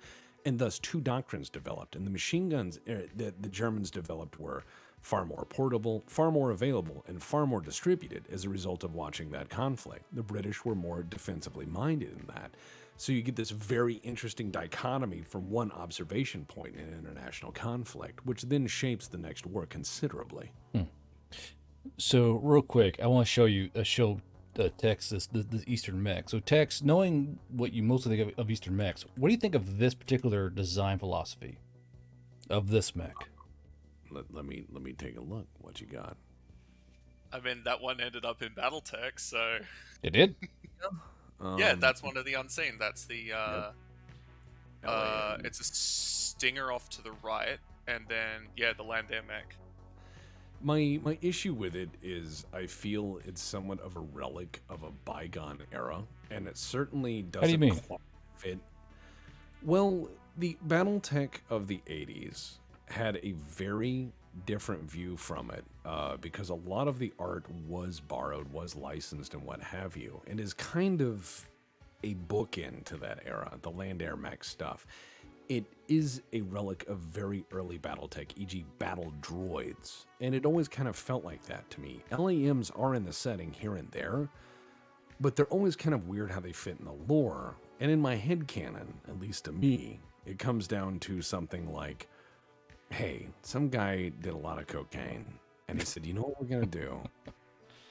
And thus 2 doctrines developed. And the machine guns that the Germans developed were far more portable, far more available, and far more distributed as a result of watching that conflict. The British were more defensively minded in that. So you get this very interesting dichotomy from one observation point in international conflict, which then shapes the next war considerably. So real quick, I want to show you Tex this Eastern mech. So Tex, knowing what you mostly think of Eastern mechs, what do you think of this particular design philosophy of this mech? Let me take a look. What you got? I mean, that one ended up in Battletech, so It did? yeah, that's one of the unseen. That's the LA. it's a stinger off to the right, and then the land air mech. My issue with it is I feel it's somewhat of a relic of a bygone era, and it certainly doesn't How do you mean? quite fit. Well, the Battletech of the 80s had a very different view from it, because a lot of the art was borrowed, was licensed, and what have you, and is kind of a bookend to that era, the land air mech stuff. It is a relic of very early Battletech, e.g. battle droids, and it always kind of felt like that to me. LAMs are in the setting here and there, but they're always kind of weird how they fit in the lore, and in my headcanon, at least to me, it comes down to something like, hey, some guy did a lot of cocaine, and he said, you know what we're gonna do?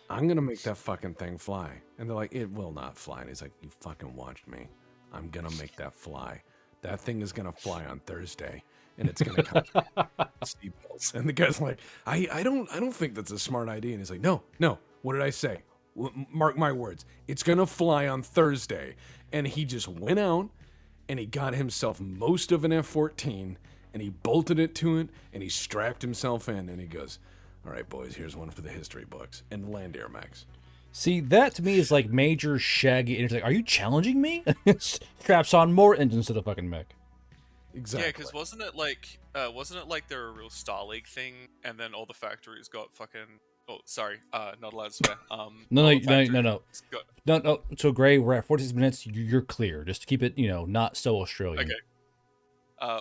I'm gonna make that fucking thing fly. And they're like, it will not fly. And he's like, you fucking watched me. I'm gonna make that fly. That thing is gonna fly on Thursday, and it's gonna come seatbelts. And the guy's like, I don't think that's a smart idea. And he's like, no. What did I say? Mark my words. It's gonna fly on Thursday. And he just went out, and he got himself most of an F-14, and he bolted it to it, and he strapped himself in, and he goes, all right, boys, here's one for the history books and land air mechs. See, that to me is like major shaggy. And it's like, are you challenging me? Straps on more engines to the fucking mech. Exactly. Yeah, because wasn't it like they're a real Star League thing, and then all the factories got fucking. Oh, sorry, not allowed to swear. No. So Gray, we're at 46 minutes. You're clear. Just to keep it, not so Australian. Okay.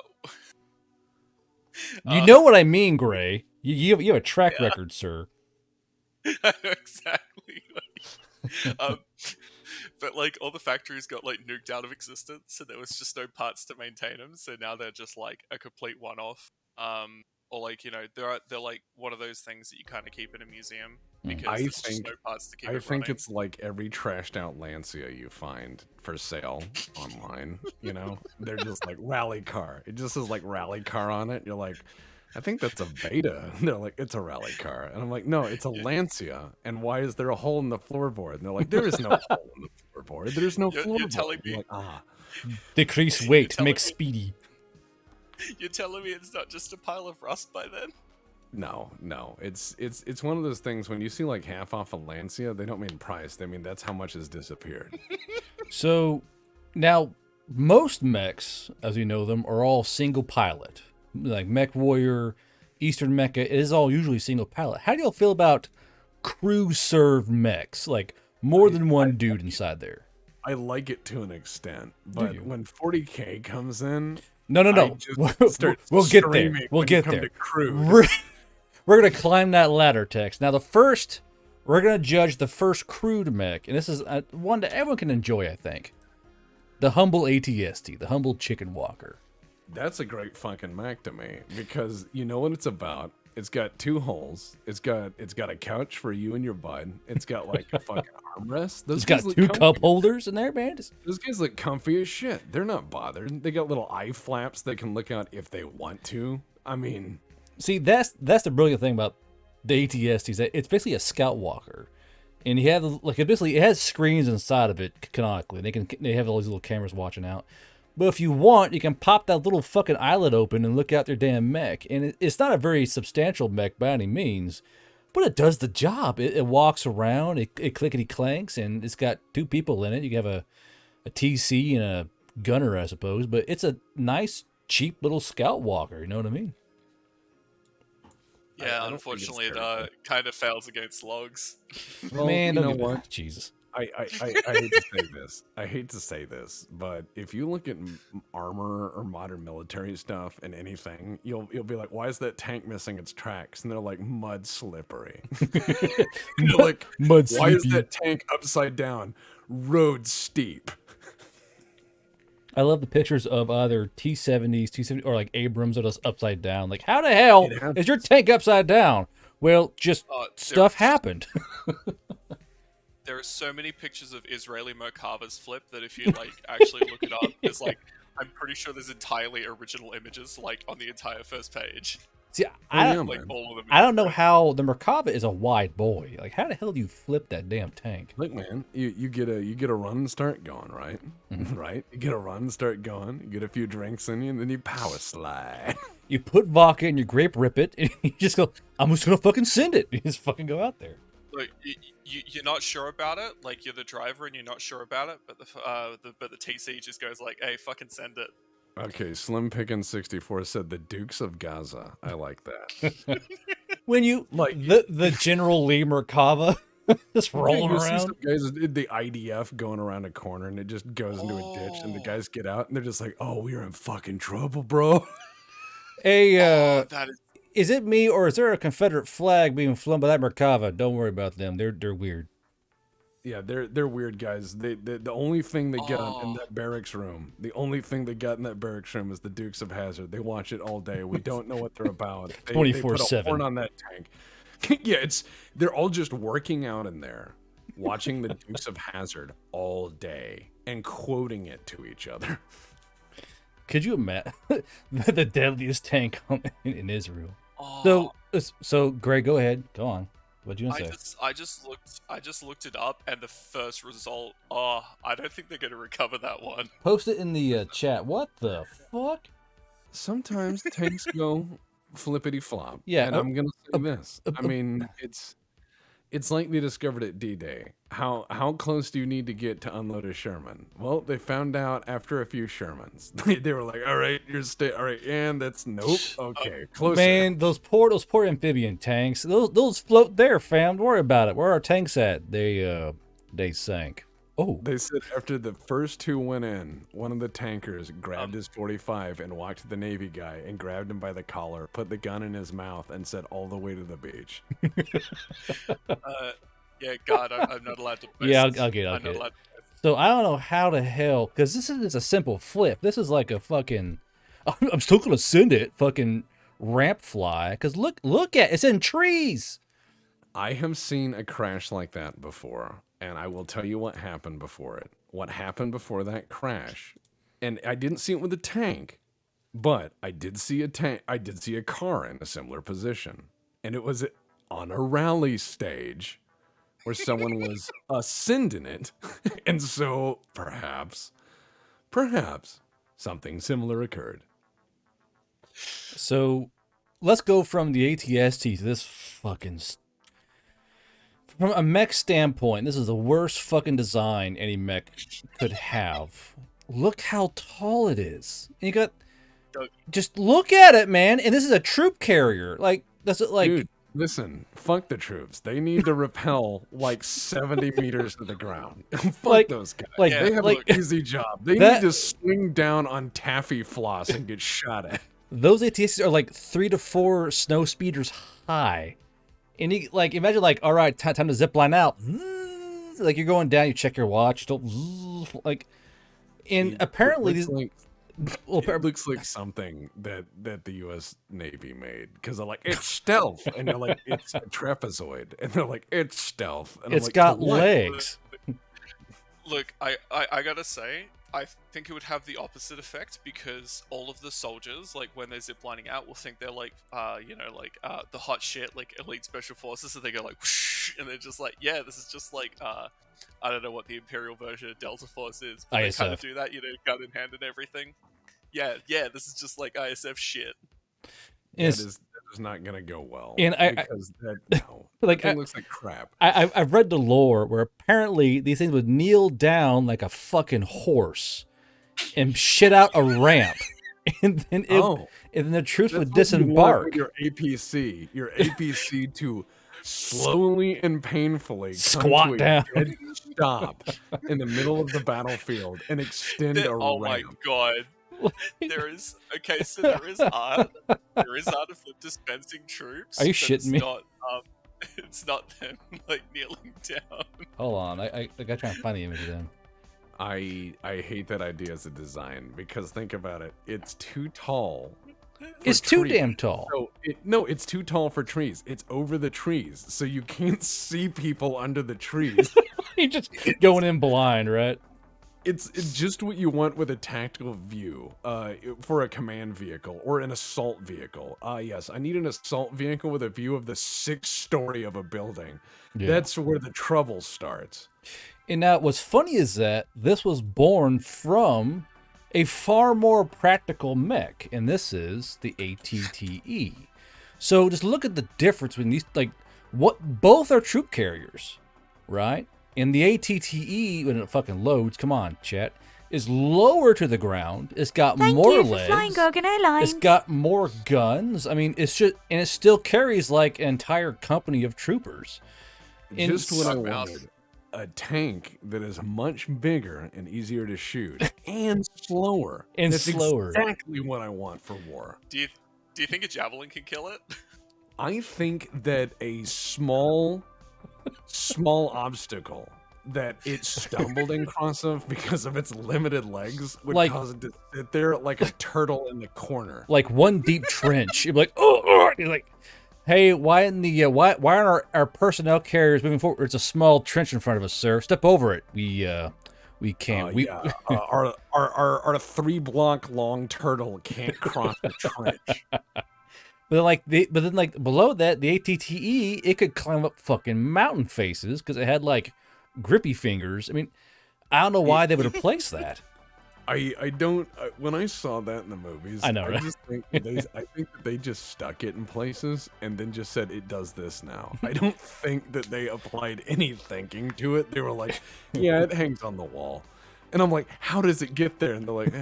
You know what I mean, Gray. You have a track record, sir. I know exactly. But like all the factories got like nuked out of existence, and there was just no parts to maintain them. So now they're just like a complete one-off. Or like they're like one of those things that you kind of keep in a museum because there's just no parts to keep it running. It's like every trashed out Lancia you find for sale online. They're just like rally car. It just says like rally car on it. You're like, I think that's a beta. And they're like, it's a rally car. And I'm like, no, it's a Lancia. And why is there a hole in the floorboard? And they're like, there is no hole in the floorboard. There's no floorboard. You're telling me. Like, Decrease weight, make speedy. You're telling me it's not just a pile of rust by then? No. It's one of those things when you see like half off a Lancia, they don't mean price. They mean that's how much has disappeared. So now most mechs, as you know them, are all single pilot. Like Mech Warrior, Eastern Mecha, it is all usually single pilot. How do y'all feel about crew served mechs? Like more than one dude inside there. I like it to an extent, but when 40K comes in, no. We'll get there. We'll get there. We're gonna climb that ladder, Tex. Now we're gonna judge the first crewed mech, and this is one that everyone can enjoy. I think the humble ATST, the humble chicken walker. That's a great fucking mech to me because you know what it's about. It's got 2 holes. It's got a couch for you and your bud. It's got like a fucking armrest. It's got 2 cup holders in there, man. Those guys look comfy as shit. They're not bothered. They got little eye flaps they can look out if they want to. I mean, see, that's the brilliant thing about the ATST is that it's basically a scout walker, and you have it has screens inside of it canonically. They have all these little cameras watching out. But if you want, you can pop that little fucking eyelet open and look out their damn mech. And it's not a very substantial mech by any means, but it does the job. It walks around, it clickety clanks, and it's got 2 people in it. You have a TC and a gunner, I suppose, but it's a nice, cheap little scout walker. You know what I mean? Yeah, unfortunately, it kind of fails against logs. Well, Man, you don't know get what? Jesus. I hate to say this. I hate to say this, but if you look at armor or modern military stuff and anything, you'll be like, why is that tank missing its tracks? And they're like, mud slippery. You're like, Mud why is sleepy. that tank upside down? Road steep. I love the pictures of either T-70s, T-70, or like Abrams that is upside down. Like, how the hell is your tank upside down? Well, just stuff happened. There are so many pictures of Israeli Merkava's flip that if you like actually look it up, there's like I'm pretty sure there's entirely original images like on the entire first page. See, I don't know how the Merkava is a wide boy. Like, how the hell do you flip that damn tank? Look, man, you get a run and start going, right? Mm-hmm. Right? You get a run and start going. You get a few drinks in you, and then you power slide. You put vodka in your grape rip it, and you just go, I'm just gonna fucking send it. You just fucking go out there. Like you're not sure about it. Like you're the driver and you're not sure about it, but the TC just goes like, "Hey, fucking send it." Okay, Slim Pickin 64 said the Dukes of Gaza. I like that. When you like the General Lee Merkava just rolling you around. See some guys, the IDF going around a corner, and it just goes into a ditch, and the guys get out, and they're just like, "Oh, we are in fucking trouble, bro." That is it me or is there a Confederate flag being flown by that Merkava? Don't worry about them. They're weird. Yeah, they're weird guys. The only thing they got in that barracks room, is the Dukes of Hazzard. They watch it all day. We don't know what they're about. 24/7. They put a horn on that tank. Yeah, they're all just working out in there, watching the Dukes of Hazzard all day and quoting it to each other. Could you imagine the deadliest tank in Israel? So Greg, go ahead. Go on. What'd you say? I just looked it up, and the first result. I don't think they're gonna recover that one. Post it in the chat. What the fuck? Sometimes tanks go flippity flop. Yeah, and I'm gonna say this. I mean, it's like they discovered at D-Day. How close do you need to get to unload a Sherman? Well, they found out after a few Shermans. They were like, "All right, all right, and that's nope. Okay, closer." Man, those poor amphibian tanks. Those float there, fam. Don't worry about it. Where are our tanks at? They sank. Oh. They said after the first two went in, one of the tankers grabbed his 45 and walked to the Navy guy and grabbed him by the collar, put the gun in his mouth, and said, "All the way to the beach." Yeah, God, I'm not allowed to post. Yeah, I'll get it. So I don't know how the hell, because this is a simple flip. This is like a fucking, I'm still going to send it, fucking ramp fly. Because look at it's in trees. I have seen a crash like that before, and I will tell you what happened before it. What happened before that crash, and I didn't see it with a tank, but I did see a tank. I did see a car in a similar position, and it was on a rally stage where someone was ascending it, and so perhaps something similar occurred. So let's go from the ATST to this fucking. From a mech standpoint, this is the worst fucking design any mech could have. Look how tall it is. And you got, just look at it, man. And this is a troop carrier. Like, that's like. Dude, listen, fuck the troops. They need to rappel like 70 meters to the ground. Fuck those guys. Like, they have an easy job. They need to swing down on taffy floss and get shot at. Those ATSs are like 3 to 4 snow speeders high. And you, like, imagine, like, all right, time to zip line out. Like, you're going down, you check your watch, don't, like, and apparently these. It looks like something that the U.S. Navy made, because they're like, it's stealth, and they're like, it's a trapezoid, and they're like, it's stealth, and it's like, got legs. Look, I gotta say, I think it would have the opposite effect, because all of the soldiers, like when they're ziplining out, will think they're like, the hot shit, like elite special forces, so they go like, whoosh, and they're just like, yeah, this is just like, I don't know what the Imperial version of Delta Force is, but they kind of do that, gun in hand and everything. Yeah, this is just like ISF shit. That is not gonna go well. And it looks like crap. I've read the lore where apparently these things would kneel down like a fucking horse and shit out a ramp, and then the troops would disembark. Your APC to slowly and painfully Squat come to down. a dead stop in the middle of the battlefield and extend a Oh my ramp. god. There is so there is art. There is art of them dispensing troops. Are you but shitting me? It's not them like kneeling down. Hold on, I gotta try and find the image then. I hate that idea as a design because think about it. It's too tall. It's for too trees. damn tall. So no, it's too tall for trees. It's over the trees, so you can't see people under the trees. You're just going in blind, right? It's just what you want with a tactical view for a command vehicle or an assault vehicle. Yes, I need an assault vehicle with a view of the 6th story of a building. Yeah. That's where the trouble starts. And now, what's funny is that this was born from a far more practical mech, and this is the ATTE. So just look at the difference between these, like, what both are troop carriers, right? And the ATTE, when it fucking loads, come on, chat, is lower to the ground. It's got more legs. Flying Gorgon Airlines. It's got more guns. I mean, it's just, and it still carries like an entire company of troopers. Just what I Mouse. wanted. A tank that is much bigger and easier to shoot and slower. And That's slower. exactly what I want for war. Do you think a javelin can kill it? I think that a small obstacle that it stumbled across of because of its limited legs would Like- cause it to sit there like a turtle in the corner. Like one deep trench. You'd be like, oh, you're like, hey, why aren't our personnel carriers moving forward? It's a small trench in front of us, sir. Step over it. We can't. Our 3-block long turtle can't cross the trench. But then below that, the ATTE, it could climb up fucking mountain faces because it had like grippy fingers. I mean, I don't know why they would have placed that. I don't. When I saw that in the movies, I know, right? just think that they just stuck it in places and then just said it does this now. I don't think that they applied any thinking to it. They were like, "Yeah, it hangs on the wall," and I'm like, "How does it get there?" And they're like,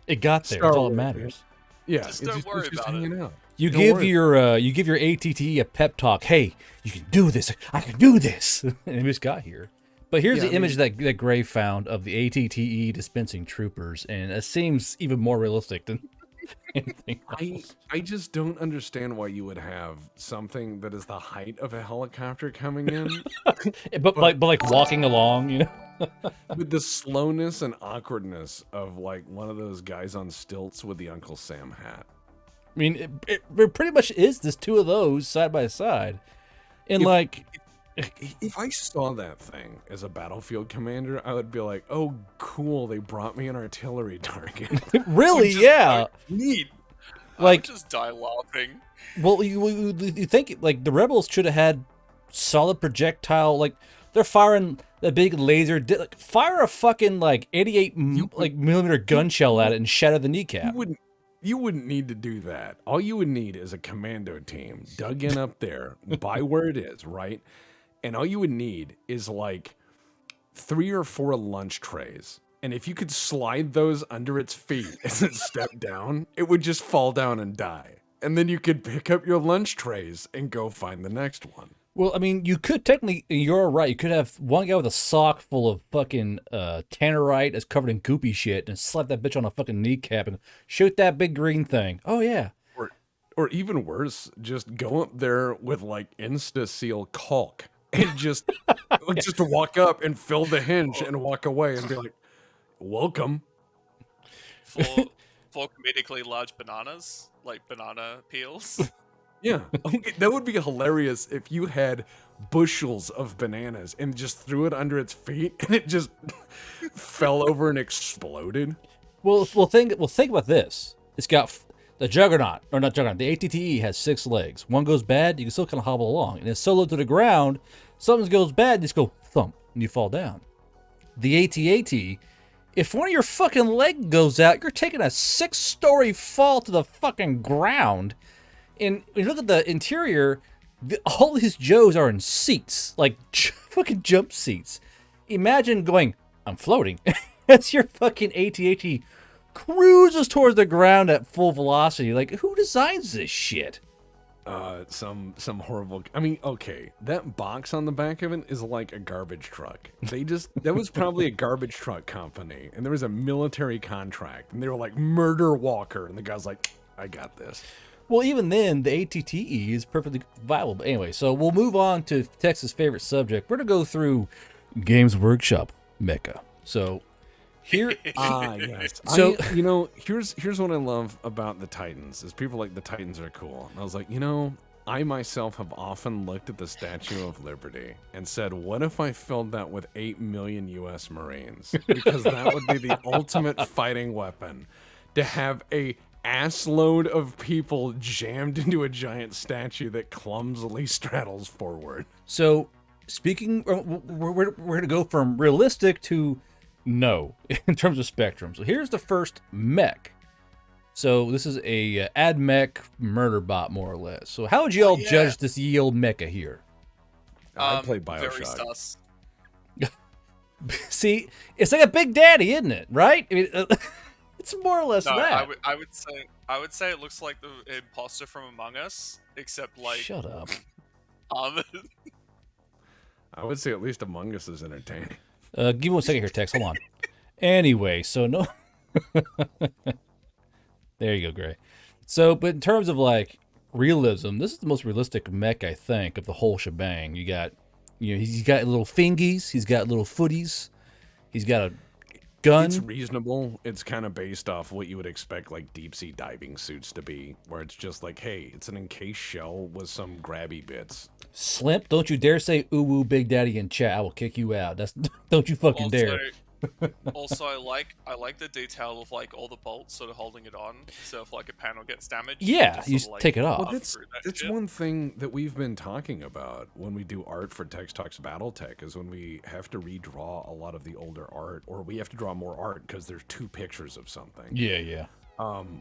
It got there. Star That's all that Wars, matters. "Yeah, Just don't worry it's just about it." hanging out." You Don't give worry. your ATTE a pep talk. Hey, you can do this. I can do this. And it just got here. But here's Yeah, the I mean- image that Gray found of the ATTE dispensing troopers, and it seems even more realistic than anything else. I just don't understand why you would have something that is the height of a helicopter coming in But like walking along, you know. with the slowness and awkwardness of like one of those guys on stilts with the Uncle Sam hat. I mean, it pretty much is this two of those side by side, and If I saw that thing as a battlefield commander, I would be like, "Oh, cool! They brought me an artillery target." really, yeah. Neat. I would Like, just die laughing. well, you think like the rebels should have had solid projectile, like they're firing the big laser, fire a fucking like 88 millimeter gun shell at it and shatter the kneecap. You wouldn't need to do that. All you would need is a commando team dug in up there by where it is, right? And all you would need is like 3 or 4 lunch trays. And if you could slide those under its feet as it stepped down, it would just fall down and die. And then you could pick up your lunch trays and go find the next one. Well, I mean, you could technically, you're right. You could have one guy with a sock full of fucking tannerite that's covered in goopy shit and slap that bitch on a fucking kneecap and shoot that big green thing. Oh, yeah. Or even worse, just go up there with like Insta-Seal caulk and just walk up and fill the hinge and walk away and be like, welcome. For comedically large bananas, like banana peels. Yeah, okay, that would be hilarious if you had bushels of bananas and just threw it under its feet and it just fell over and exploded. Well, think about this. It's got the Juggernaut, or not Juggernaut, the ATTE has 6 legs. One goes bad, you can still kind of hobble along. And it's so low to the ground, something goes bad, you just go thump, and you fall down. The AT-AT, if one of your fucking leg goes out, you're taking a 6-story fall to the fucking ground. And when you look at the interior, all these Joes are in seats, like fucking jump seats. Imagine going, I'm floating. That's your fucking AT-AT cruises towards the ground at full velocity. Like, who designs this shit? some horrible. I mean, okay, that box on the back of it is like a garbage truck. That was probably a garbage truck company, and there was a military contract, and they were like Murder Walker, and the guy's like, I got this. Well, even then, the ATTE is perfectly viable. But anyway, so we'll move on to Tex's favorite subject. We're gonna go through Games Workshop Mecha. So here, yes. So here's what I love about the Titans is people like the Titans are cool. And I was like, I myself have often looked at the Statue of Liberty and said, what if I filled that with 8 million U.S. Marines? Because that would be the ultimate fighting weapon, to have a assload of people jammed into a giant statue that clumsily straddles forward. So speaking, we're going to go from realistic to no in terms of spectrum. So here's the first mech. So this is a ad mech murder bot, more or less. So how would you all judge this ye old mecha here? I played Very Bioshock. sus. See, it's like a Big Daddy, isn't it? Right? I mean, it's more or less No, that. I would say it looks like the imposter from Among Us, except like Shut up. armored. I would say at least Among Us is entertaining. Give me 1 second here, Tex. Hold on. Anyway, so no. There you go, Gray. So, but in terms of like realism, this is the most realistic mech, I think, of the whole shebang. You got, he's got little fingies, he's got little footies, he's got a gun. It's reasonable. It's kind of based off what you would expect like deep sea diving suits to be, where it's just like, hey, it's an encased shell with some grabby bits. Slimp, don't you dare say ooh woo Big Daddy in chat. I will kick you out. Don't you fucking dare. Also, I like the detail of like all the bolts sort of holding it on. So if like a panel gets damaged, Yeah, you sort of, like, take it off. Well, that's shit. one thing that we've been talking about when we do art for Tex Talks Battletech is when we have to redraw a lot of the older art, or we have to draw more art because there's 2 pictures of something. Yeah.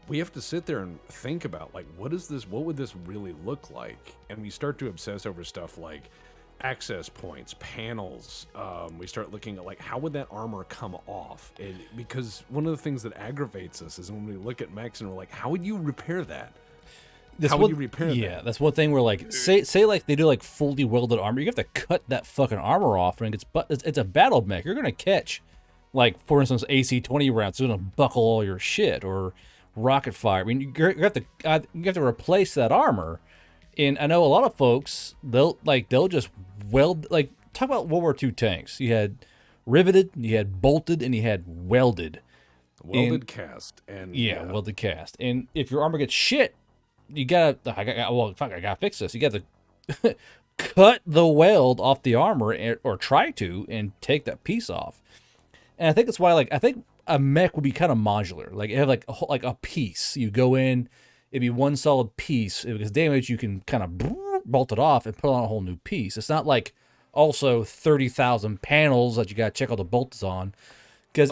We have to sit there and think about like, what would this really look like? And we start to obsess over stuff like access points, panels. We start looking at like, how would that armor come off? Because one of the things that aggravates us is when we look at mechs and we're like, how would you repair that? How would you repair that? Yeah, that's one thing where like, say like they do like fully welded armor, you have to cut that fucking armor off, and it's a battle mech. You're gonna catch, like for instance, AC-20 rounds. It's gonna buckle all your shit, or rocket fire. I mean, you have to replace that armor. And I know a lot of folks, they'll just weld, like, talk about World War II tanks. You had riveted, you had bolted, and you had welded. Welded cast. And yeah, welded cast. And if your armor gets shit, you gotta, I gotta fix this. You gotta cut the weld off the armor, or try to, and take that piece off. And I think that's why, like, I think a mech would be kind of modular. Like, it have like a piece. You go in, it'd be one solid piece. If it gets damaged, you can kind of bolt it off and put on a whole new piece. It's not like also 30,000 panels that you got to check all the bolts on. Because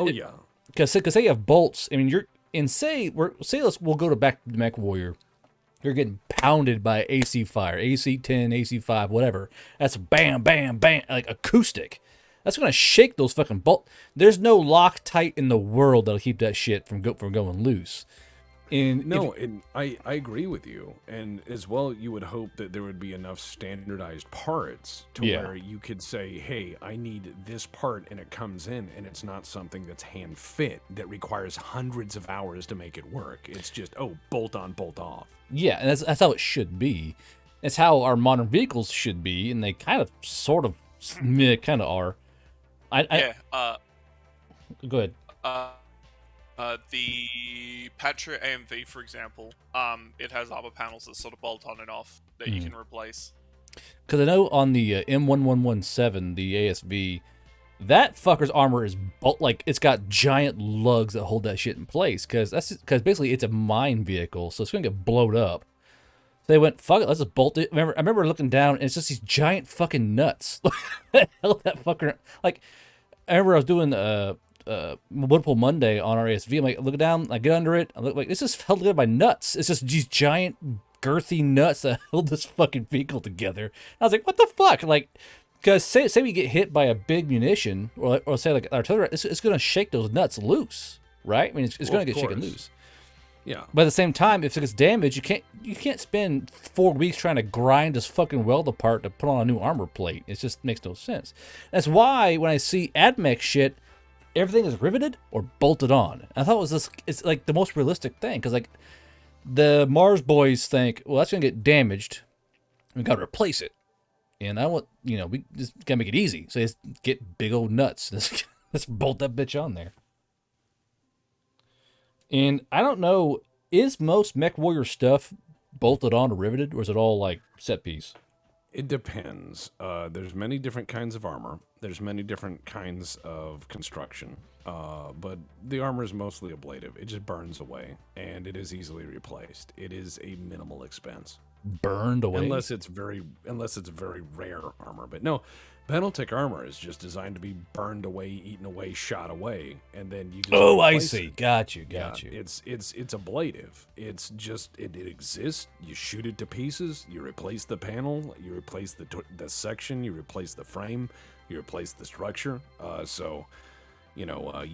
say you have bolts. I mean, we'll go back to the Mech Warrior. You're getting pounded by AC fire, AC-10, AC-5, whatever. That's bam, bam, bam, like acoustic. That's gonna shake those fucking bolts. There's no Loctite in the world that'll keep that shit from going loose. And I agree with you. And as well, you would hope that there would be enough standardized parts to where you could say, hey, I need this part, and it comes in, and it's not something that's hand fit that requires hundreds of hours to make it work. It's just, bolt on, bolt off. Yeah, and that's how it should be. It's how our modern vehicles should be, and they kind of, sort of, kind of are. Go ahead. The Patra AMV, for example, it has armor panels that sort of bolt on and off that you can replace. Because I know on the M1117, the ASV, that fucker's armor is it's got giant lugs that hold that shit in place. Because basically it's a mine vehicle, so it's gonna get blown up. So they went, fuck it, let's just bolt it. I remember looking down, and it's just these giant fucking nuts. That held that fucker. Like, I remember I was doing Multiple Monday on our ASV. I'm like, look down, I get under it. I look like, this is held together by nuts. It's just these giant, girthy nuts that held this fucking vehicle together. I was like, what the fuck? Like, because say we get hit by a big munition, or say like artillery, it's going to shake those nuts loose, right? I mean, it's going to get shaken loose. Yeah. But at the same time, if it gets damaged, you can't spend 4 weeks trying to grind this fucking weld apart to put on a new armor plate. It just makes no sense. That's why when I see AdMech shit, everything is riveted or bolted on. I thought it's like the most realistic thing, because like the Mars boys think, well, that's gonna get damaged, we gotta replace it. And I want, we just gotta make it easy. So just get big old nuts. Let's bolt that bitch on there. And I don't know, is most Mech Warrior stuff bolted on or riveted, or is it all like set piece? It depends. There's many different kinds of armor. There's many different kinds of construction. But the armor is mostly ablative. It just burns away, and it is easily replaced. It is a minimal expense. Burned away? Unless it's very rare armor. But no, Battletech armor is just designed to be burned away, eaten away, shot away, and then you just I see. it. Got you. It's ablative. It's just it exists. You shoot it to pieces. You replace the panel. You replace the section. You replace the frame. You replace the structure. You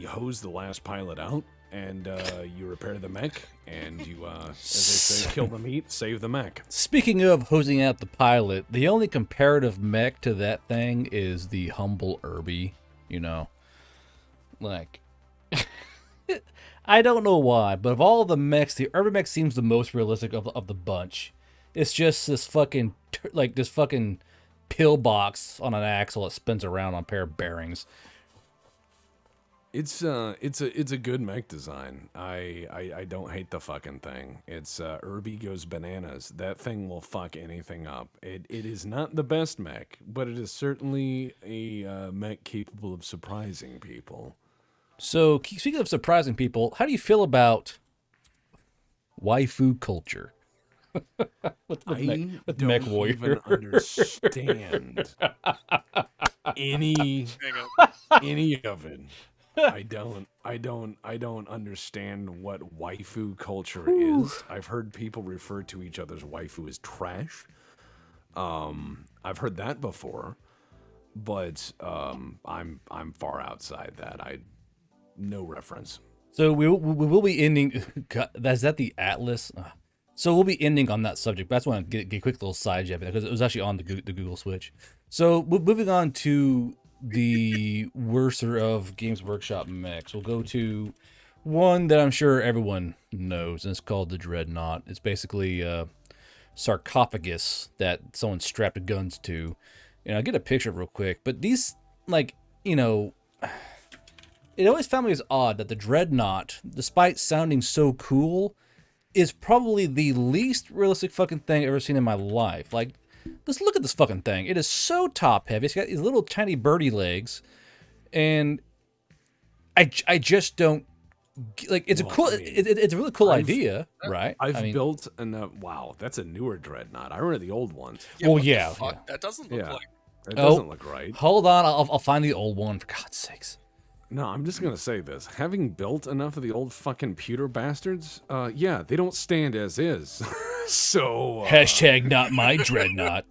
hose the last pilot out, and you repair the mech, and you, as they say, kill the meat, save the mech. Speaking of hosing out the pilot, the only comparative mech to that thing is the humble Irby, Like, I don't know why, but of all the mechs, the Irby mech seems the most realistic of the bunch. It's just this fucking pillbox on an axle that spins around on a pair of bearings. It's a good mech design. I don't hate the fucking thing. It's Irby goes bananas. That thing will fuck anything up. It is not the best mech, but it is certainly a mech capable of surprising people. So, speaking of surprising people, how do you feel about waifu culture? with Mech Warrior. Even understand any of it. I don't understand what waifu culture is. I've heard people refer to each other's waifu as trash. I've heard that before, but I'm far outside that. No reference. So we will be ending. Is that the Atlas? So we'll be ending on that subject. But I just want to get a quick little side jab because it was actually on the Google Switch. So moving on to the worser of Games Workshop mechs, we'll go to one that I'm sure everyone knows, and it's called the Dreadnought. It's basically a sarcophagus that someone strapped guns to. And I'll get a picture real quick. But these, it always found me as odd that the Dreadnought, despite sounding so cool, is probably the least realistic fucking thing I've ever seen in my life. Like, let's look at this fucking thing. It is so top heavy. It's got these little tiny birdie legs, and I just don't like. It's it's a really cool idea, right? I've built enough. Wow, that's a newer Dreadnought. I remember the old ones. Yeah, That doesn't look like. It doesn't look right. Hold on, I'll find the old one for God's sakes. No, I'm just going to say this. Having built enough of the old fucking pewter bastards, they don't stand as is. So... Hashtag not my Dreadnought.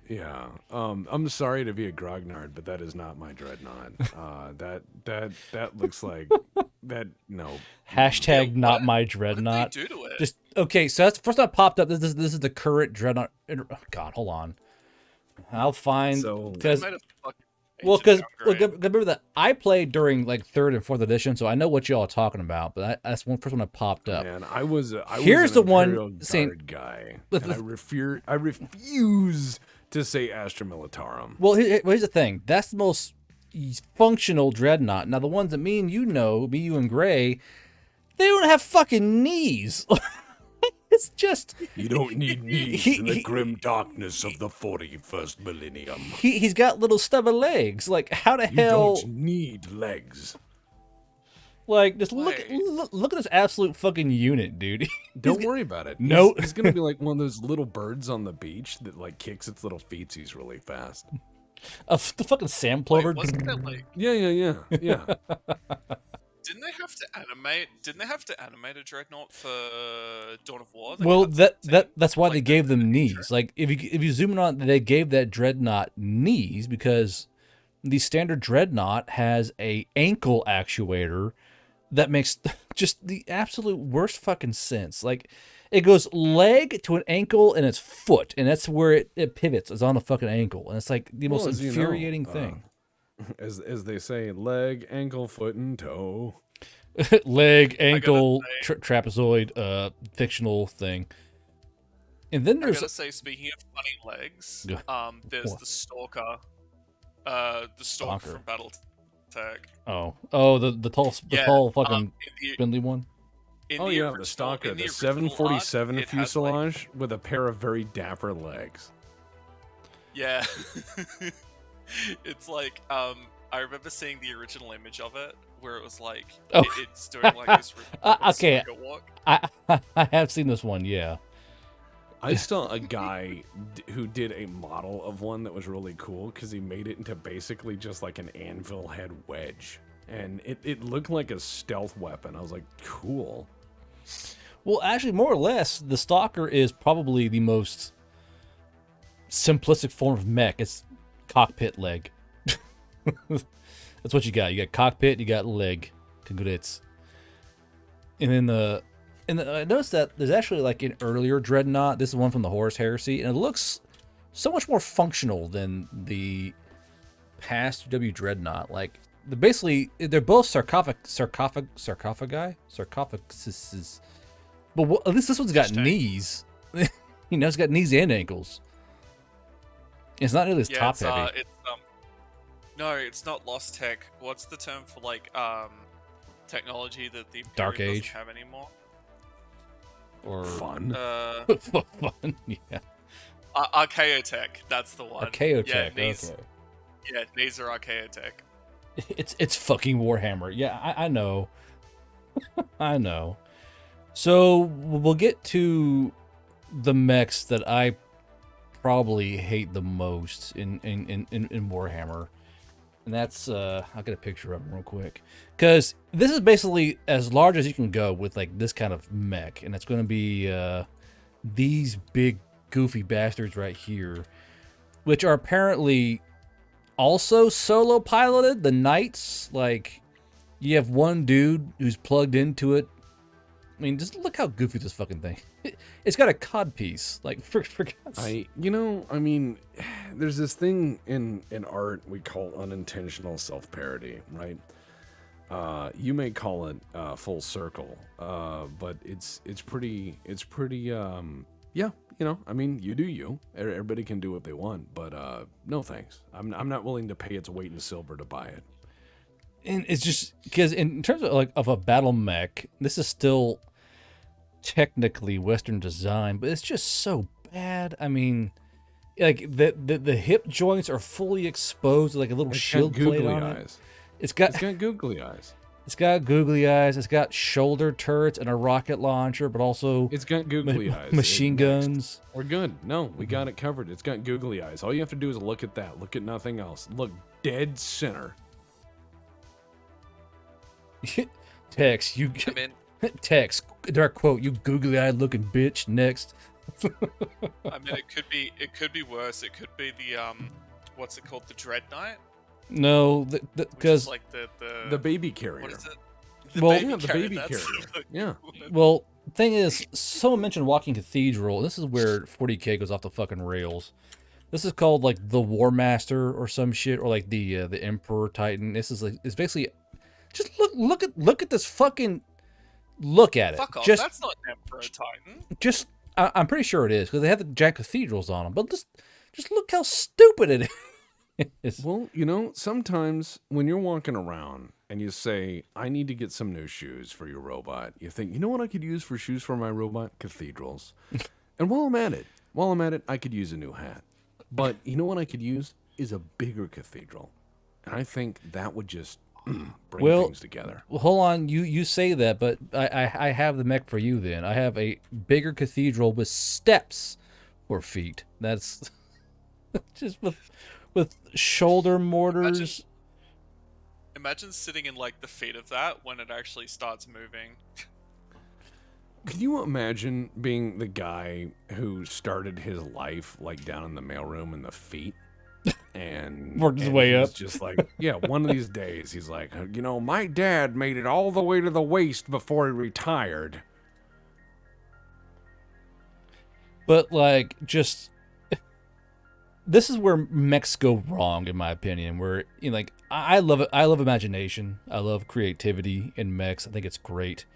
Yeah. I'm sorry to be a grognard, but that is not my Dreadnought. That looks like... no. Hashtag not my Dreadnought. What did they do to it? Okay, so that's the first time it popped up. This is the current Dreadnought. God, hold on. I'll find... Because remember that I played during like 3rd and 4th edition, so I know what y'all are talking about. But that's one first one that popped up. Man, I was Here's the Imperial one saying guy, and I refuse to say Astra Militarum. Well, here's the thing. That's the most functional Dreadnought. Now the ones that me, you and Gray, they don't have fucking knees. It's just... You don't need knees in the grim darkness of the 41st millennium. He's got little stubby legs. Like, how the hell... You don't need legs. Like, just look at this absolute fucking unit, dude. Don't worry about it. No. He's going to be like one of those little birds on the beach that, like, kicks its little feetsies really fast. The fucking sand plover. Wasn't that like... Yeah. Didn't they have to animate a Dreadnought for Dawn of War? Well, that's why they gave them knees. Like if you zoom in on, they gave that Dreadnought knees because the standard Dreadnought has a ankle actuator that makes just the absolute worst fucking sense. Like, it goes leg to an ankle and it's foot, and that's where it pivots. It's on the fucking ankle, and it's like the most as you know, infuriating thing. As they say, leg, ankle, foot, and toe. Leg, ankle, trapezoid, fictional thing. And then I there's gotta say, speaking of funny legs, there's What? the stalker. The stalker Stalker. from Battletech. Oh, the tall fucking in the, spindly one. in Oh the yeah, original, the stalker, in the original art, 747 it has, like, fuselage with a pair of very dapper legs. yeah. It's like, I remember seeing the original image of it, where it was like, Oh. it's doing like this Okay. circuit walk. I have seen this one, yeah. I saw a guy who did a model of one that was really cool because he made it into basically just like an anvil head wedge. And it looked like a stealth weapon. I was like, cool. Well, actually, more or less, the Stalker is probably the most simplistic form of mech. It's cockpit leg. That's what you got. You got cockpit, you got leg. Congrats. And then I noticed that there's actually like an earlier Dreadnought. This is one from the Horus Heresy, and it looks so much more functional than the past W Dreadnought. Like, they're both sarcophaguses. But at least this one's got knees. You know, it's got knees and ankles. It's not really as top heavy. No, it's not lost tech. What's the term for like technology that the Dark Imperium Age? doesn't have anymore? Or Fun. fun, yeah. Archaeotech, that's the one. Archaeotech, Yeah, knees, okay. yeah, knees are Archaeotech. It's fucking Warhammer. Yeah, I know. I know. So we'll get to the mechs that I probably hate the most in Warhammer. And that's I'll get a picture of them real quick. Because this is basically as large as you can go with like this kind of mech. And it's gonna be these big goofy bastards right here. Which are apparently also solo piloted. The Knights, like, you have one dude who's plugged into it. I mean, just look how goofy this fucking thing. It's got a cod piece, like, for God's sake. I mean, there's this thing in art we call unintentional self-parody, right? You may call it full circle, but it's pretty, yeah, you know, I mean, you do you. Everybody can do what they want, but no thanks. I'm not willing to pay its weight in silver to buy it. And it's just because in terms of like of a battle mech, this is still technically Western design, but it's just so bad. I mean, like the hip joints are fully exposed, like a little shield plate on it. It's got googly eyes. It's got googly eyes. It's got shoulder turrets and a rocket launcher, but also it's got googly eyes. Machine guns. We're good. No, we got it covered. It's got googly eyes. All you have to do is look at that. Look at nothing else. Look dead center. Tex, you Tex, direct quote, you googly-eyed looking bitch. Next. I mean, it could be worse. It could be the what's it called, the Dread Knight? No, because like the baby carrier. What is it? The baby carrier. Yeah. Well, thing is, someone mentioned Walking Cathedral. This is where 40K goes off the fucking rails. This is called like the War Master or some shit, or like the Emperor Titan. This is like, it's basically just look at this fucking. Look at it. Fuck off. Just, that's not Emperor Titan. Just, I'm pretty sure it is because they have the giant cathedrals on them. But just look how stupid it is. Well, you know, sometimes when you're walking around and you say, "I need to get some new shoes for your robot," you think, "You know what I could use for shoes for my robot? Cathedrals." And while I'm at it, I could use a new hat. But you know what I could use is a bigger cathedral, and I think that would just bring things together. Well, hold on. You say that, but I have the mech for you then. I have a bigger cathedral with steps for feet. That's just with shoulder mortars. Imagine sitting in like the feet of that when it actually starts moving. Can you imagine being the guy who started his life like down in the mailroom in the feet? And, Worked his and way he's up. just like, yeah, one of these days, he's like, my dad made it all the way to the waist before he retired. But like, just this is where mechs go wrong, in my opinion. Where like I love it. I love imagination. I love creativity in mechs. I think it's great.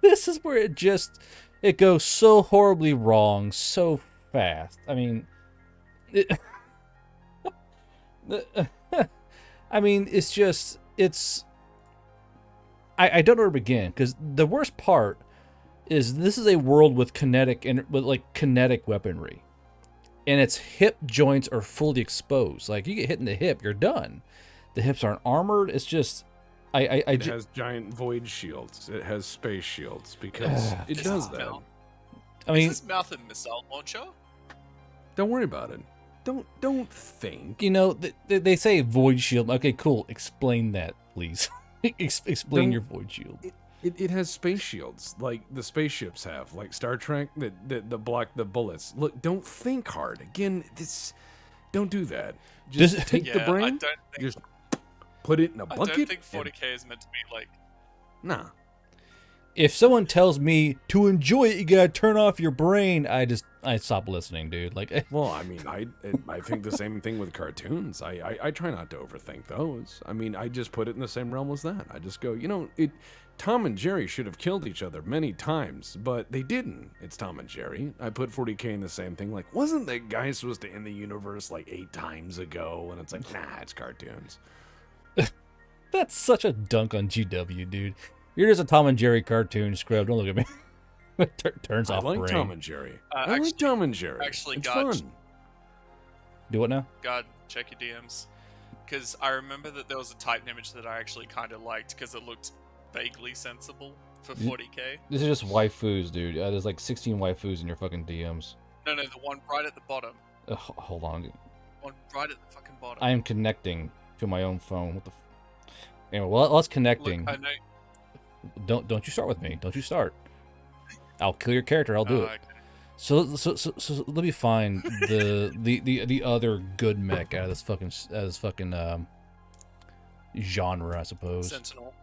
This is where it goes so horribly wrong so fast. I mean, I don't know where to begin, because the worst part is this is a world with kinetic weaponry, and its hip joints are fully exposed. Like, you get hit in the hip, you're done. The hips aren't armored. It's just It has giant void shields. It has space shields because it does that. I mean, is this mouth and missile launcher? Don't worry about it. Don't think. they say void shield. Okay, cool. Explain that, please. Explain your void shield. It has space shields like the spaceships have, like Star Trek, that block the bullets. Look, don't think hard. Again, don't do that. Just take the brain. Just put it in a bucket. I don't think 40k is meant to be like. Nah. If someone tells me to enjoy it, you gotta turn off your brain, I stop listening, dude. Like, well, I mean, I think the same thing with cartoons. I try not to overthink those. I mean, I just put it in the same realm as that. I just go, Tom and Jerry should have killed each other many times, but they didn't. It's Tom and Jerry. I put 40k in the same thing. Like, wasn't that guy supposed to end the universe like 8 times ago? And it's like, nah, it's cartoons. That's such a dunk on GW, dude. You're just a Tom and Jerry cartoon scrub. Don't look at me. Turns off brain. I like Tom and Jerry. I like Tom and Jerry. Actually, it's fun. Do what now? God, check your DMs. Because I remember that there was a typed image that I actually kind of liked because it looked vaguely sensible for 40k. This is just waifus, dude. There's like 16 waifus in your fucking DMs. No, the one right at the bottom. Hold on. One right at the fucking bottom. I am connecting to my own phone. What the Anyway, well, us connecting. Look, I know. Don't you start with me. Don't you start. I'll kill your character. I'll do it. Okay. So let me find the other good mech out of this fucking genre, I suppose. Sentinel.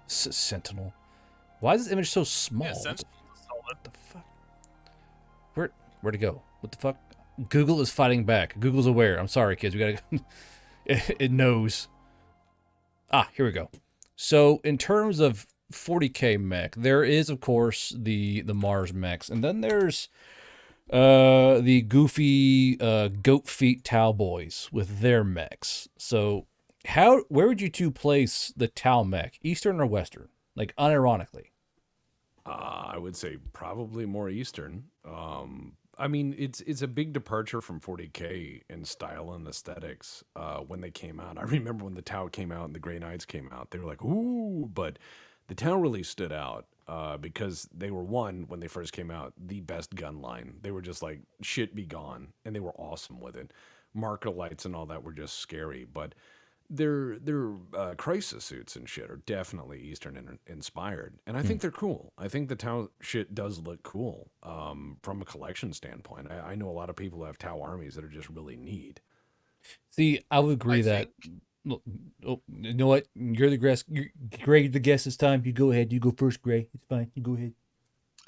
Sentinel. Why is this image so small? Yeah, Sentinel. What the fuck? Where'd it go? What the fuck? Google is fighting back. Google's aware. I'm sorry, kids. We gotta. It knows. Here we go. So in terms of 40k mech, there is of course the Mars mechs, and then there's the goofy goat feet Tau boys with their mechs. So where would you two place the Tau mech, Eastern or Western? Like, unironically. I would say probably more Eastern. I mean, it's a big departure from 40k in style and aesthetics when they came out. I remember when the Tau came out and the Grey Knights came out, they were like, ooh, but the Tau really stood out because they were, when they first came out, the best gun line. They were just like, shit be gone, and they were awesome with it. Marker lights and all that were just scary, but their crisis suits and shit are definitely Eastern inspired, and I think they're cool. I think the Tau shit does look cool from a collection standpoint. I know a lot of people who have Tau armies that are just really neat. See, I would agree that. Oh, you know what? You're the guest. Gray, the guest this time. You go ahead. You go first, Gray. It's fine. You go ahead.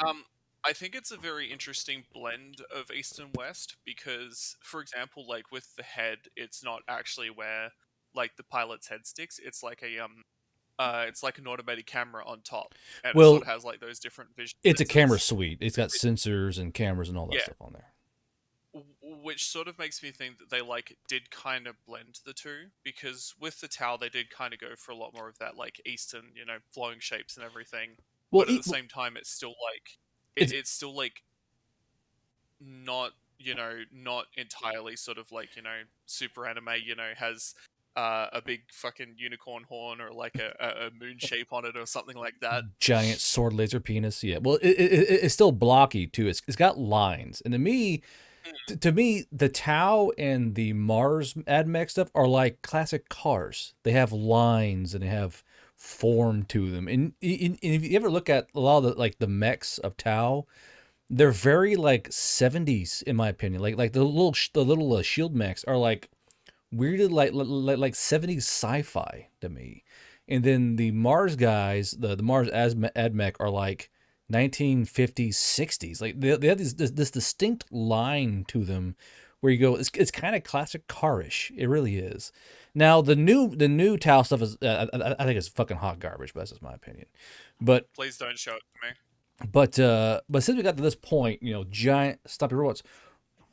I think it's a very interesting blend of East and West because, for example, like with the head, it's not actually where like the pilot's head sticks. It's like it's like an automated camera on top, and it sort of has like those different vision. It's a camera suite. It's got sensors and cameras and all that stuff on there. Which sort of makes me think that they did kind of blend the two, because with the Tau they did kind of go for a lot more of that like Eastern, flowing shapes and everything. Well, but at the same time, it's still like it's still like not not entirely sort of like super anime. Has a big fucking unicorn horn or like a moon shape on it or something like that. Giant sword laser penis. Yeah. Well, it's still blocky too. It's got lines, and to me, the Tau and the Mars AdMech stuff are like classic cars. They have lines and they have form to them. And if you ever look at a lot of the mechs of Tau, they're very like 70s in my opinion. Like the little shield mechs are like weirdly like 70s sci-fi to me. And then the Mars guys, the Mars Admech are like 1950s, 60s. Like they have this distinct line to them where you go, it's kind of classic car-ish. It really is. Now the new Tau stuff is I think it's fucking hot garbage, but that's just my opinion. But Please don't show it to me. but since we got to this point, giant stumpy robots,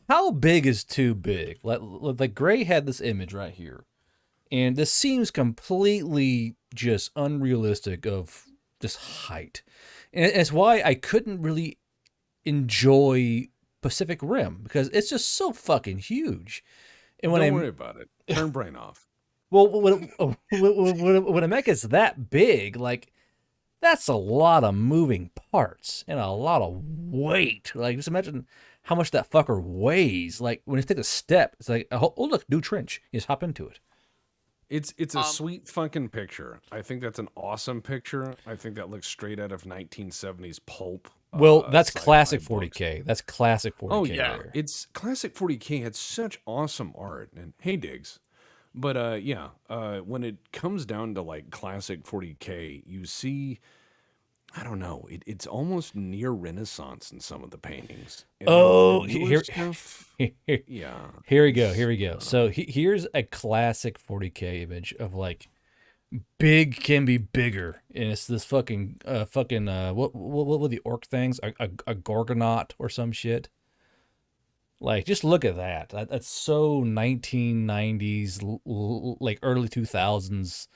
how big is too big? Like Gray had this image right here, and this seems completely just unrealistic of this height, and it's why I couldn't really enjoy Pacific Rim because it's just so fucking huge. And when Don't worry about it. Turn brain off. Well, when a mech is that big, like that's a lot of moving parts and a lot of weight. Like just imagine how much that fucker weighs. Like when you take a step, it's like, oh look, new trench. You just hop into it. It's a sweet fucking picture. I think that's an awesome picture. I think that looks straight out of 1970s pulp. Well, that's sci-fi classic books. 40K. That's classic 40K. Oh yeah, there. it's classic 40K had such awesome art and hey digs. But when it comes down to like classic 40K, you see, I don't know, it's almost near Renaissance in some of the paintings. And Oh, the newer here, stuff, here, yeah. here we go. Here we go. So here's a classic 40K image of like big can be bigger, and it's this fucking what were the orc things? A gorgonaut or some shit. Like, just look at that. That's so 1990s, like early 2000s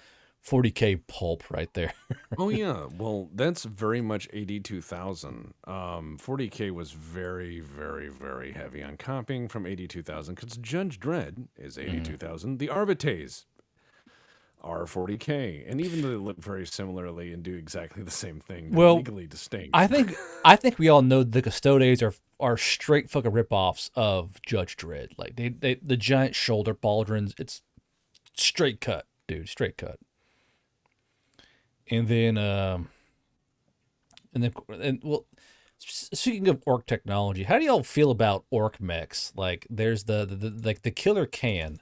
40K pulp right there. Oh yeah, well that's very much AD 2000. 40K was very, very, very heavy on copying from AD 2000 because Judge Dredd is AD 2000. The Arbites are 40K, and even though they look very similarly and do exactly the same thing, they're Well, legally distinct. I think we all know the Custodes are straight fucking ripoffs of Judge Dredd. Like they the giant shoulder pauldrons, it's straight cut, dude, straight cut. And then well, speaking of orc technology, how do y'all feel about orc mechs? Like there's the killer Caine.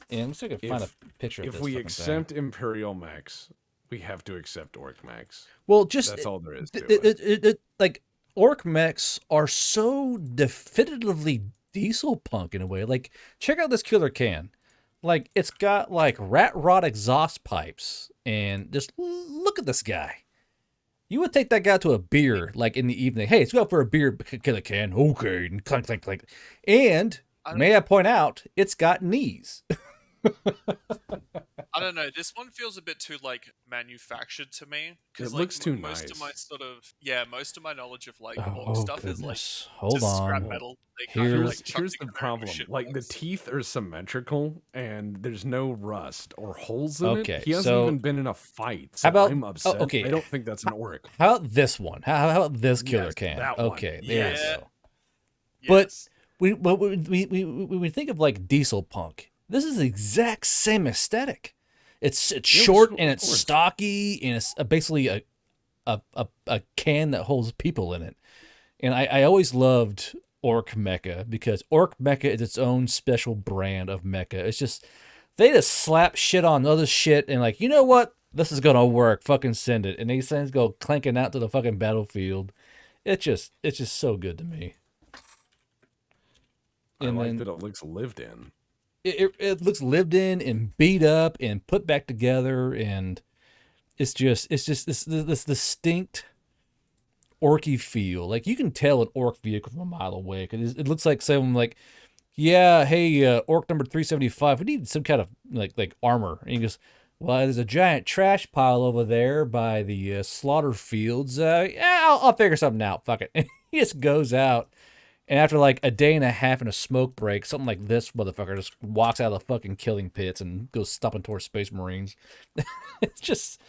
And let's see if I can find a picture of this. If we fucking accept thing. Imperial mechs, we have to accept orc mechs. Well, just That's all there is to it. like orc mechs are so definitively diesel punk in a way. Like, check out this killer Caine. Like, it's got like rat rod exhaust pipes, and just look at this guy. You would take that guy to a beer like in the evening. Hey, let's go out for a beer, killer Caine. Okay, and clank, clank, clank. And may I point out, it's got knees. I don't know. This one feels a bit too like manufactured to me. It Like, looks too most nice. of my most of my knowledge of like Oh, orc stuff is like goodness. Hold just scrap on. metal. They kind of, Here's- like, chuck Here's the together problem. shit Like the box. teeth are symmetrical and there's no rust or holes in Okay, it. He hasn't so- even been in a fight. So How about- I'm upset. okay. I don't think that's an orc. How about this one? How about this killer Yes, Caine? that one. Okay, there Yeah. you go. But Yes. we think of like diesel punk. This is the exact same aesthetic. It's short and of it's course. stocky and it's basically a can that holds people in it. And I always loved Orc Mecha because Orc Mecha is its own special brand of mecha. It's just they just slap shit on other shit and like, you know what? This is gonna work. Fucking send it. And these things go clanking out to the fucking battlefield. It's just so good to me. I And like then that it looks lived in. it looks lived in and beat up and put back together, and it's just this distinct orky feel. Like you can tell an orc vehicle from a mile away because it looks like someone like, yeah, hey, orc number 375, we need some kind of like armor. And he goes, well, there's a giant trash pile over there by the slaughter fields. Yeah, I'll figure something out. Fuck it. And he just goes out. And after like a day and a half in a smoke break, something like this motherfucker just walks out of the fucking killing pits and goes stomping towards Space Marines. It's just,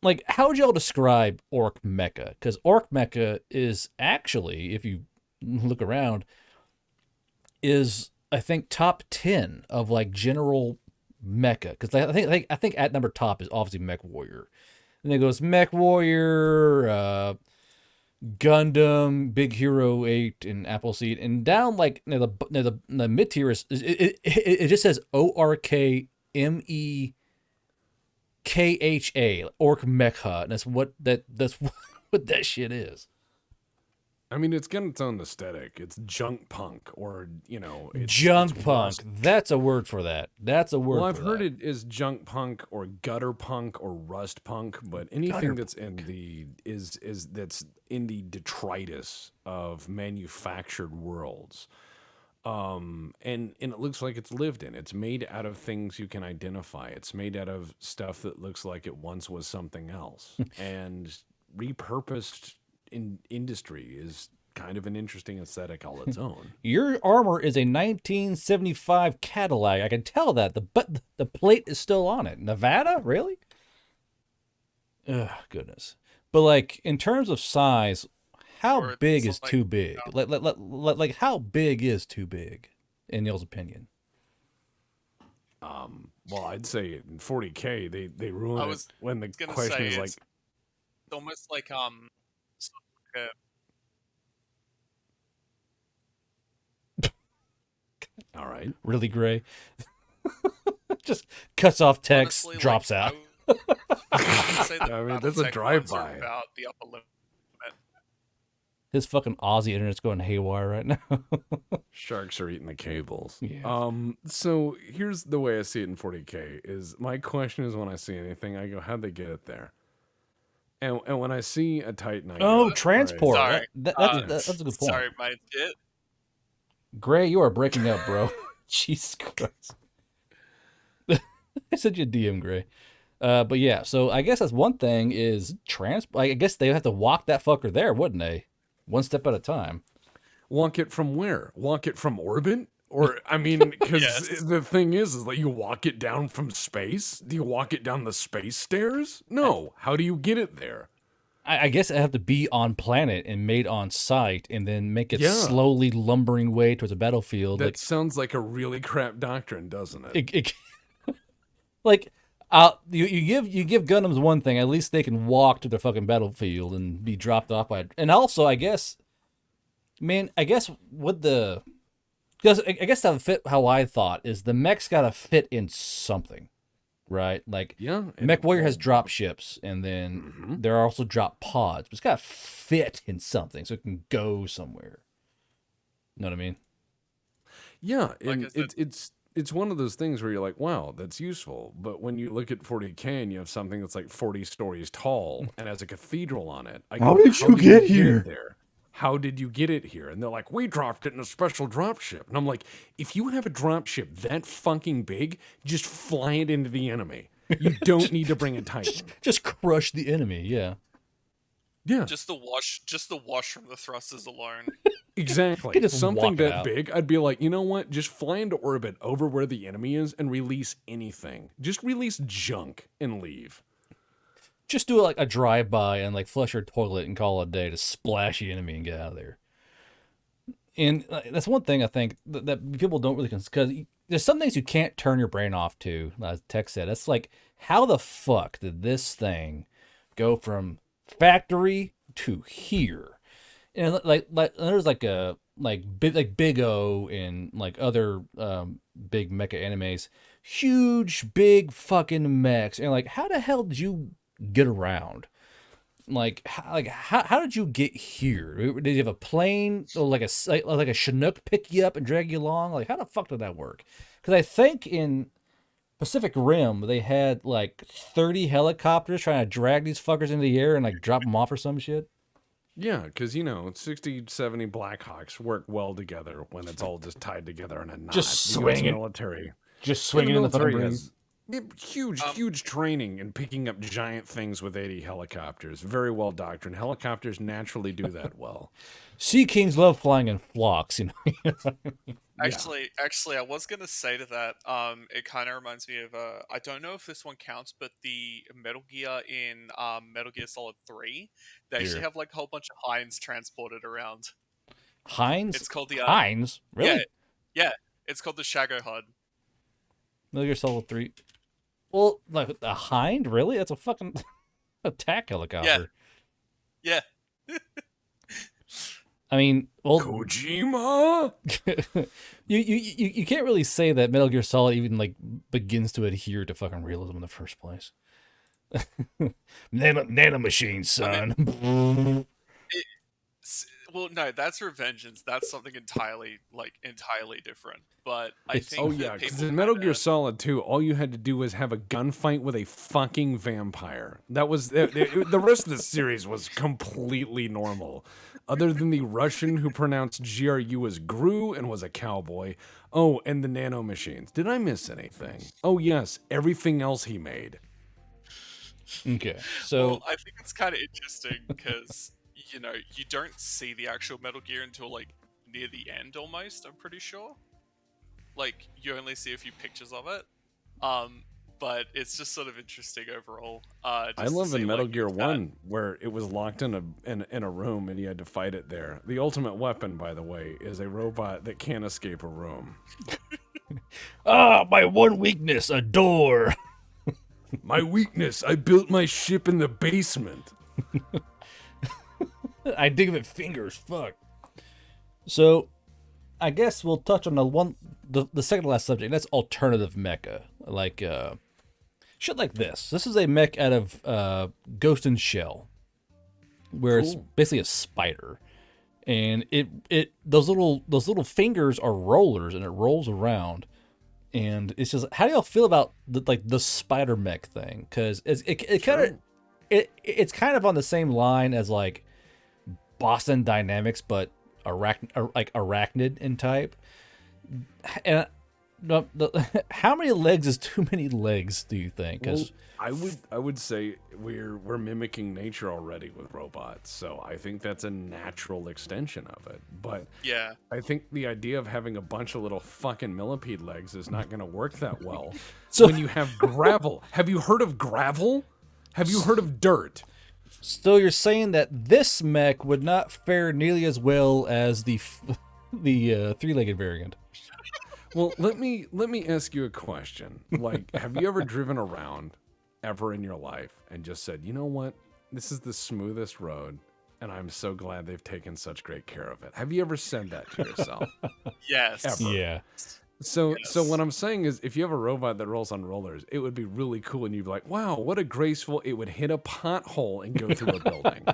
like, how would y'all describe Orc Mecha? Because Orc Mecha is actually, if you look around, is I think top 10 of like general mecha. Because I think at number top is obviously Mech Warrior, and then it goes Mech Warrior. Gundam, Big Hero 8, and Appleseed, and down like the mid tier it just says ORKMEKHA, Orc Mecha, and that's what what that shit is. I mean, it's got its own aesthetic. It's junk punk, or it's Junk it's punk. rust. That's a word for that. That's a word. Well, I've for heard that. it is junk punk or gutter punk or rust punk, but anything Gutter that's in the that's in the detritus of manufactured worlds. And it looks like it's lived in. It's made out of things you can identify. It's made out of stuff that looks like it once was something else. And repurposed in industry is kind of an interesting aesthetic all its own. Your armor is a 1975 Cadillac. I can tell that. The plate is still on it. Nevada? Really? Ugh, goodness. But like in terms of size, how Or big it's is like, too big? Like how big is too big, in y'all's opinion? Well, I'd say in 40K they ruin I it was when the gonna question say is like, it's almost like sort of like all right, Really, Gray? Just cuts off text, honestly, drops like, out. I would say the I mean, that's a Battletech ones are drive-by. about the upper limit. His fucking Aussie internet's going haywire right now. Sharks are eating the cables. Yeah. So here's the way I see it in 40K is my question is when I see anything, I go, how'd they get it there? And when I see a Titan, I go, Oh, all right, transport. Sorry. That's a good point. Sorry, my shit. Gray, you are breaking up, bro. Jesus Christ. I sent you a DM, Gray. But yeah, so I guess that's one thing is I guess they have to walk that fucker there, wouldn't they? One step at a time. walk it from where? Walk it from orbit? Or, I mean, because Yes. the thing is like you walk it down from space? Do you walk it down the space stairs? No. How do you get it there? I guess it have to be on planet and made on site, and then make it Yeah. slowly lumbering way towards a battlefield. That sounds like a really crap doctrine, doesn't it? Like you give Gundams one thing, at least they can walk to the fucking battlefield and be dropped off by. And also, I guess, man, I guess because I guess that would fit how I thought is the mech's got to fit in something, right? Like Yeah. Mech Warrior has drop ships, and then there are also drop pods, but it's got to fit in something so it can go somewhere. You know what I mean? Yeah, Like and I said- it's one of those things where you're like, wow, that's useful. But when you look at 40K and you have something that's like 40 stories tall and has a cathedral on it, I How go, did you get here?" it there? How did you get it here? And they're like, we dropped it in a special drop ship. And I'm like, if you have a drop ship that fucking big, just fly it into the enemy. You don't need to bring a Titan. Just crush the enemy, yeah. Yeah, Just the wash from the thrusters alone. exactly. You just Something walk it that out. big, I'd be like, you know what? Just fly into orbit over where the enemy is and release anything. Just release junk and leave. Just do like a drive-by and like flush your toilet and call it a day to splash the enemy and get out of there. And that's one thing I think that people don't really because there's some things you can't turn your brain off to. As Tech said, it's like how the fuck did this thing go from factory to here? And like there's like a Big O and like other big mecha animes, huge big fucking mechs, and like how the hell did you get around? How did you get here? Did you have a plane or like a Chinook pick you up and drag you along? Like how the fuck did that work? Because I think in Pacific Rim they had like 30 helicopters trying to drag these fuckers into the air and like drop them off or some shit. Yeah, because, 60, 70 Blackhawks work well together when it's all just tied together in a knot. Just The US swinging. military. Just swinging in the fucking military breeze. huge training in picking up giant things with 80 helicopters. Very well doctrine. Helicopters naturally do that well. Sea Kings love flying in flocks, you know. Actually, I was gonna say to that. It kind of reminds me of I don't know if this one counts, but the Metal Gear in Metal Gear Solid 3, they actually Here. have like a whole bunch of Heinz transported around. Heinz? It's called the Heinz? Really? Yeah, it's called the Shago HUD. Metal Gear Solid 3. Well, like a Hind? Really? That's a fucking attack helicopter. Yeah. I mean, well, Kojima. you can't really say that Metal Gear Solid even like begins to adhere to fucking realism in the first place. Nano machines, son. Well, no, that's Revengeance. That's something entirely different. But I think Oh that yeah, because people in Metal Gear kinda- Solid 2, all you had to do was have a gunfight with a fucking vampire. That was the rest of the series was completely normal, other than the Russian who pronounced GRU as Gru and was a cowboy. Oh, and the nano machines. Did I miss anything? Oh yes, everything else he made. Okay, so Well, I think it's kind of interesting because you don't see the actual Metal Gear until like near the end almost. I'm pretty sure. Like you only see a few pictures of it. But it's just sort of interesting overall. I Just to love see, in Metal like, Gear it's that- 1 where it was locked in a room and you had to fight it there. The ultimate weapon, by the way, is a robot that can't escape a room. my one weakness, a door. My weakness, I built my ship in the basement. I dig with fingers. Fuck. So, I guess we'll touch on the second to last subject. That's alternative mecha, like shit like this. This is a mech out of Ghost in Shell, where it's Cool. basically a spider, and those little fingers are rollers, and it rolls around. And it's just, how do y'all feel about the spider mech thing? Because it's kind of on the same line as like Boston Dynamics, but arachnid in type. And how many legs is too many legs? Do you think? Because I would say we're mimicking nature already with robots, so I think that's a natural extension of it. But Yeah. I think the idea of having a bunch of little fucking millipede legs is not going to work that well. So- when you have gravel, have you heard of gravel? Have you heard of dirt? so you're saying that this mech would not fare nearly as well as the three-legged variant? Well, let me ask you a question. Like, have you ever driven around ever in your life and just said, you know what? This is the smoothest road, and I'm so glad they've taken such great care of it. Have you ever said that to yourself? Yes. Ever. Yeah. So Yes. what I'm saying is, if you have a robot that rolls on rollers, it would be really cool, and you'd be like, wow, what a graceful, it would hit a pothole and go through a building.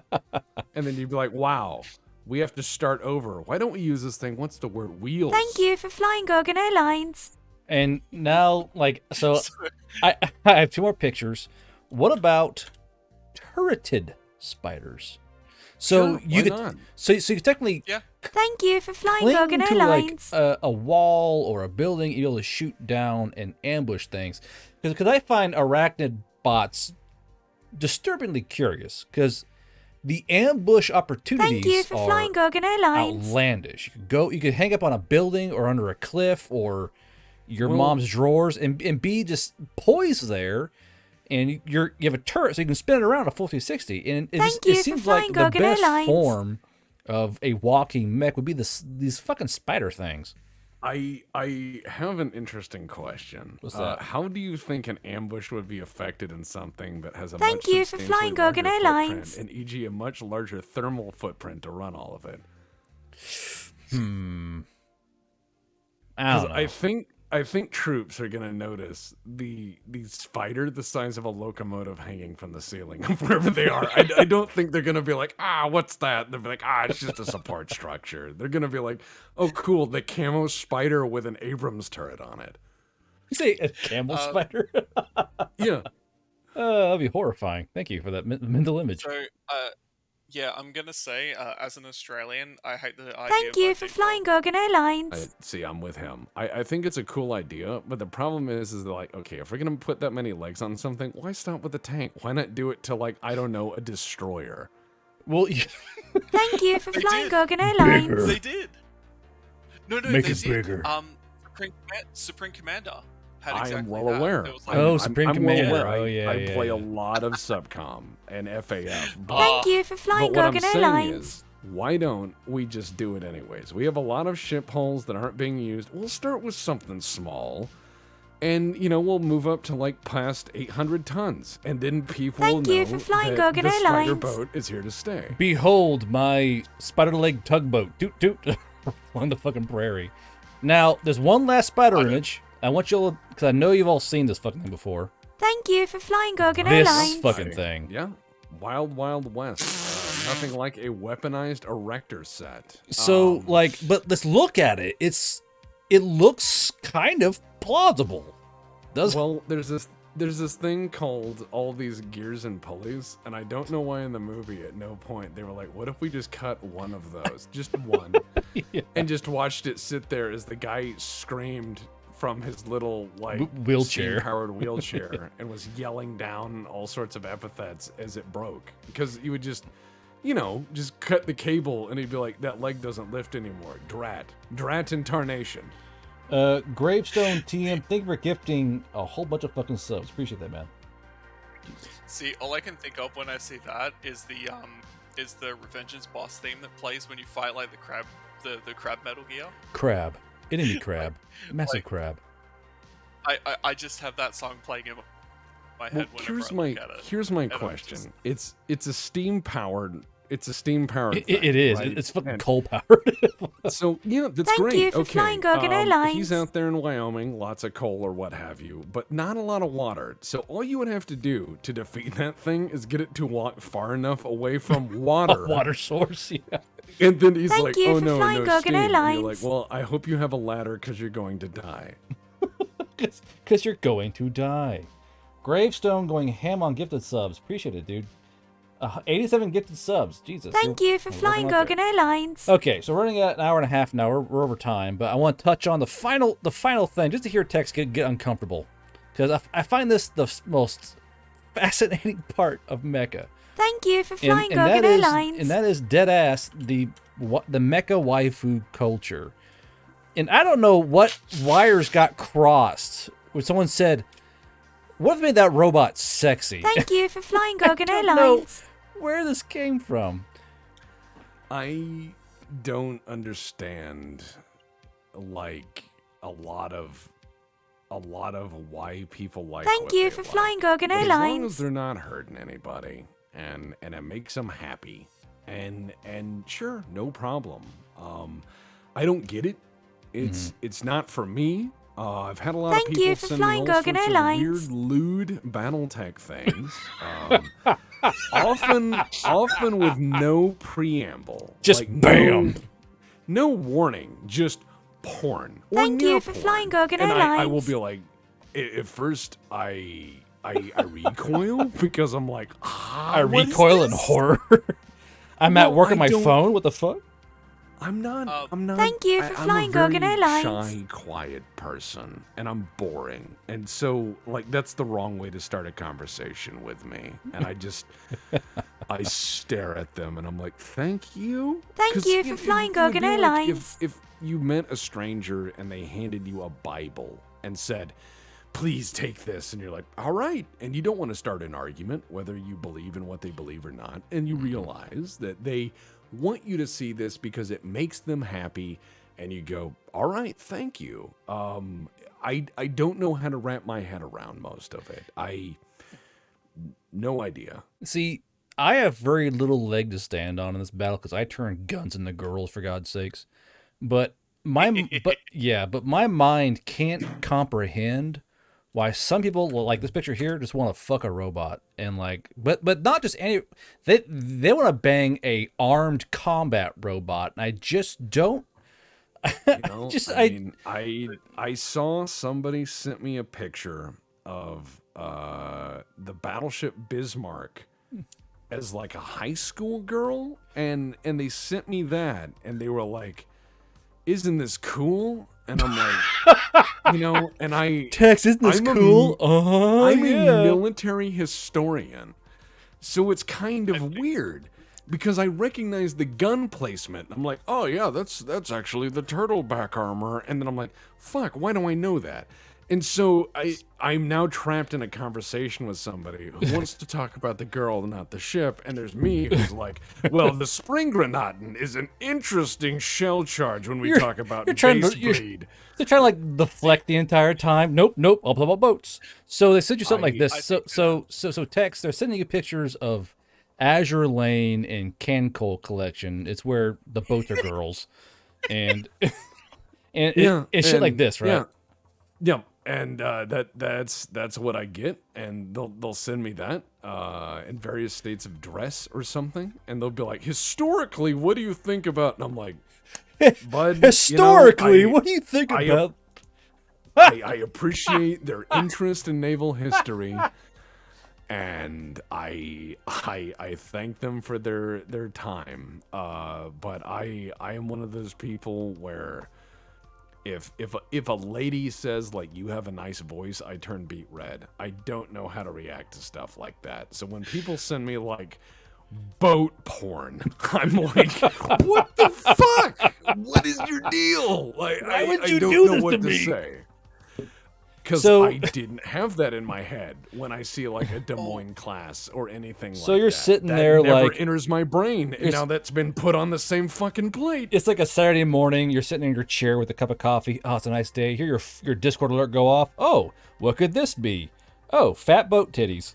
And then you'd be like, wow, we have to start over. Why don't we use this thing? What's the word? Wheels. Thank you for flying Gorgon Airlines. And now, so I have two more pictures. What about turreted spiders? So Sure, you why could, not? so you could technically Yeah. Thank you for flying cling Gorgon to like Airlines. a wall or a building, you're able to shoot down and ambush things. Because I find arachnid bots disturbingly curious. Because the ambush opportunities Thank you for are flying Gorgon Airlines. outlandish. You could hang up on a building or under a cliff or your Well- mom's drawers and be just poised there, and you have a turret so you can spin it around a full 360. And Thank you it for seems flying like the Gorgon best Airlines. form of a walking mech would be these fucking spider things. I have an interesting question. What's that? How do you think an ambush would be affected in something that has a Thank much you for substantially flying Gorgon larger Airlines. footprint, and e.g. a much larger thermal footprint to run all of it? I don't know. I think troops are gonna notice the spider the size of a locomotive hanging from the ceiling wherever they are. I don't think they're gonna be like, what's that? They'll be like, it's just a support structure. They're gonna be like, oh, cool, the camo spider with an Abrams turret on it. You say a camel spider? Yeah. That'd be horrifying. Thank you for that mental image. So, yeah, I'm gonna say, as an Australian, I hate the idea. Thank of you like, for people- flying Gorgon Airlines. See, I'm with him. I think it's a cool idea, but the problem is they're like, okay, if we're gonna put that many legs on something, why stop with the tank? Why not do it to, like, I don't know, a destroyer? Well, Thank you for They flying did. Gorgon Airlines. They did. No, Make they it did. bigger. Supreme Commander had I exactly am well that. aware. There was like, Oh, Supreme well Commander. aware. Oh, yeah, I yeah, play yeah. a lot of Subcom and FAF, but, Thank you for flying but what I'm Gorgon saying Airlines. is, why don't we just do it anyways? We have a lot of ship hulls that aren't being used. We'll start with something small. And, we'll move up to, like, past 800 tons. And then people Thank know you for flying that Gorgon the spider Airlines. boat is here to stay. Behold my spider leg tugboat. Toot toot. On the fucking prairie. Now, there's one last spider image. I want you all, because I know you've all seen this fucking thing before. Thank you for flying Gorgon This Airlines. fucking thing. Yeah. Wild, Wild West. Nothing like a weaponized erector set. So, but let's look at it. It looks kind of plausible. Well, there's this thing called all these gears and pulleys, and I don't know why in the movie at no point they were like, what if we just cut one of those, just one, and just watched it sit there as the guy screamed from his little wheelchair, powered wheelchair, and was yelling down all sorts of epithets as it broke, because you would just cut the cable and he'd be like, that leg doesn't lift anymore. Drat in tarnation. Gravestone TM, thank you for gifting a whole bunch of fucking subs. Appreciate that, man. See, all I can think of when I see that is the Revengeance boss theme that plays when you fight like the crab Metal Gear. Crab. Enemy crab. Massive crab. I just have that song playing in my head whenever I look at it. Here's my question. It's a steam powered. It's a steam powered. It is. Right? It's fucking coal powered. So that's Thank great. you for Okay. flying Gorgon Airlines. He's out there in Wyoming, lots of coal or what have you, but not a lot of water. So all you would have to do to defeat that thing is get it to walk far enough away from water. Water source. Yeah. And then he's Thank like, you "Oh for no, flying no Gorgon steam." And you're like, Airlines. "Well, I hope you have a ladder because you're going to die." Because you're going to die. Gravestone going ham on gifted subs. Appreciate it, dude. 87 gifted subs. Jesus. Thank you for we're flying working up Gorgon there. Airlines. Okay, so we're running at an hour and a half now. We're over time, but I want to touch on the final thing, just to hear Tex get uncomfortable, because I find this the most fascinating part of Mecha. Thank you for flying and Gorgon that is, Airlines. and that is dead ass the Mecha waifu culture. And I don't know what wires got crossed when someone said, "What made that robot sexy?" Thank you for flying Gorgon don't know Airlines. where this came from. I don't understand, like, a lot of why people like. Thank what you they for like. flying Gorgon As long as Airlines. they're not hurting anybody, and it makes them happy, and sure, no problem. I don't get it. It's not for me. I've had a lot Thank of people you for send me flying all Gorgon sorts Airlines. of weird, lewd Battletech things. Often with no preamble. Just like, bam. No warning, just porn. or Thank near you for porn. flying Gorgon And I will Airlines. be like, at first I recoil because I'm like, I what is recoil in this? horror. I'm at No, work on I my don't- phone. What the fuck? I'm not. Thank you for flying Gorgon I'm a Airlines. very shy, quiet person, and I'm boring. And so, like, that's the wrong way to start a conversation with me. And I stare at them, and I'm like, "Thank you." Thank 'Cause you for it flying would Gorgon be like Airlines. if you met a stranger and they handed you a Bible and said, "Please take this," and you're like, "All right," and you don't want to start an argument whether you believe in what they believe or not, and you realize that they want you to see this because it makes them happy, and you go, "All right, thank you." I don't know how to wrap my head around most of it. No idea. See, I have very little leg to stand on in this battle because I turn guns into girls, for God's sakes. But my mind can't comprehend why some people, like this picture here, just want to fuck a robot and but not just any. They want to bang a armed combat robot, and I just don't. I saw somebody sent me a picture of the battleship Bismarck as like a high school girl, and they sent me that, and they were like, "Isn't this cool?" And I'm like, and Tex, isn't this cool? I'm a military historian, so it's kind of weird because I recognize the gun placement. I'm like, "Oh yeah, that's actually the turtleback armor," and then I'm like, "Fuck, why do I know that?" And so I'm now trapped in a conversation with somebody who wants to talk about the girl, not the ship. And there's me who's like, well, the spring granaten is an interesting shell charge when we talk about base breed. They're trying to like deflect the entire time. Nope. I'll play about boats. So they send you something like this. So Tex, they're sending you pictures of Azure Lane and Cancol collection. It's where the boats are girls, and shit like this, right? Yeah. And that's what I get, and they'll send me that in various states of dress or something, and they'll be like, historically, what do you think about? And I'm like, bud, historically, what do you think about? I appreciate their interest in naval history, and I thank them for their time. But I am one of those people where if a lady says like you have a nice voice, I turn beet red. I don't know how to react to stuff like that. So when people send me like boat porn, I'm like, what the fuck? What is your deal? Like, Why would I you don't do know this what to to me? say. Because So- I didn't have that in my head when I see like a Des Moines class or anything like that. So you're sitting That there never like- enters my brain, and now that's been put on the same fucking plate. It's like a Saturday morning. You're sitting in your chair with a cup of coffee. Oh, it's a nice day. Hear your Discord alert go off. Oh, what could this be? Oh, fat boat titties.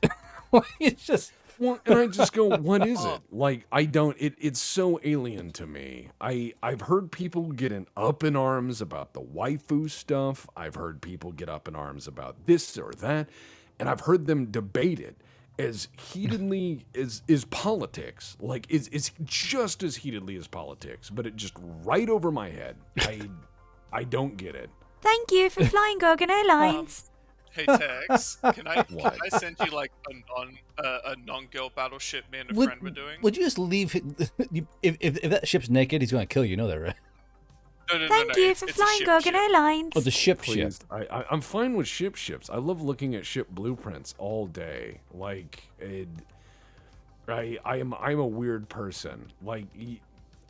It's just. Well, and I just go, what is it? Like, I don't, it's so alien to me. I've heard people get up in arms about the waifu stuff. I've heard people get up in arms about this or that. And I've heard them debate it as heatedly as politics. Like, it's just as heatedly as politics, but it just right over my head. I don't get it. Thank you for flying Gorgon Airlines. Hey Tex, can I What? send you like a non-girl battleship me and a friend were doing? Would you just leave? If that ship's naked, he's going to kill you. You know that, right? No, Thank you it's for a flying ship Gorgon ship. Airlines. Oh, the ship. Please, I'm fine with ships. I love looking at ship blueprints all day. Like, I'm a weird person. Like,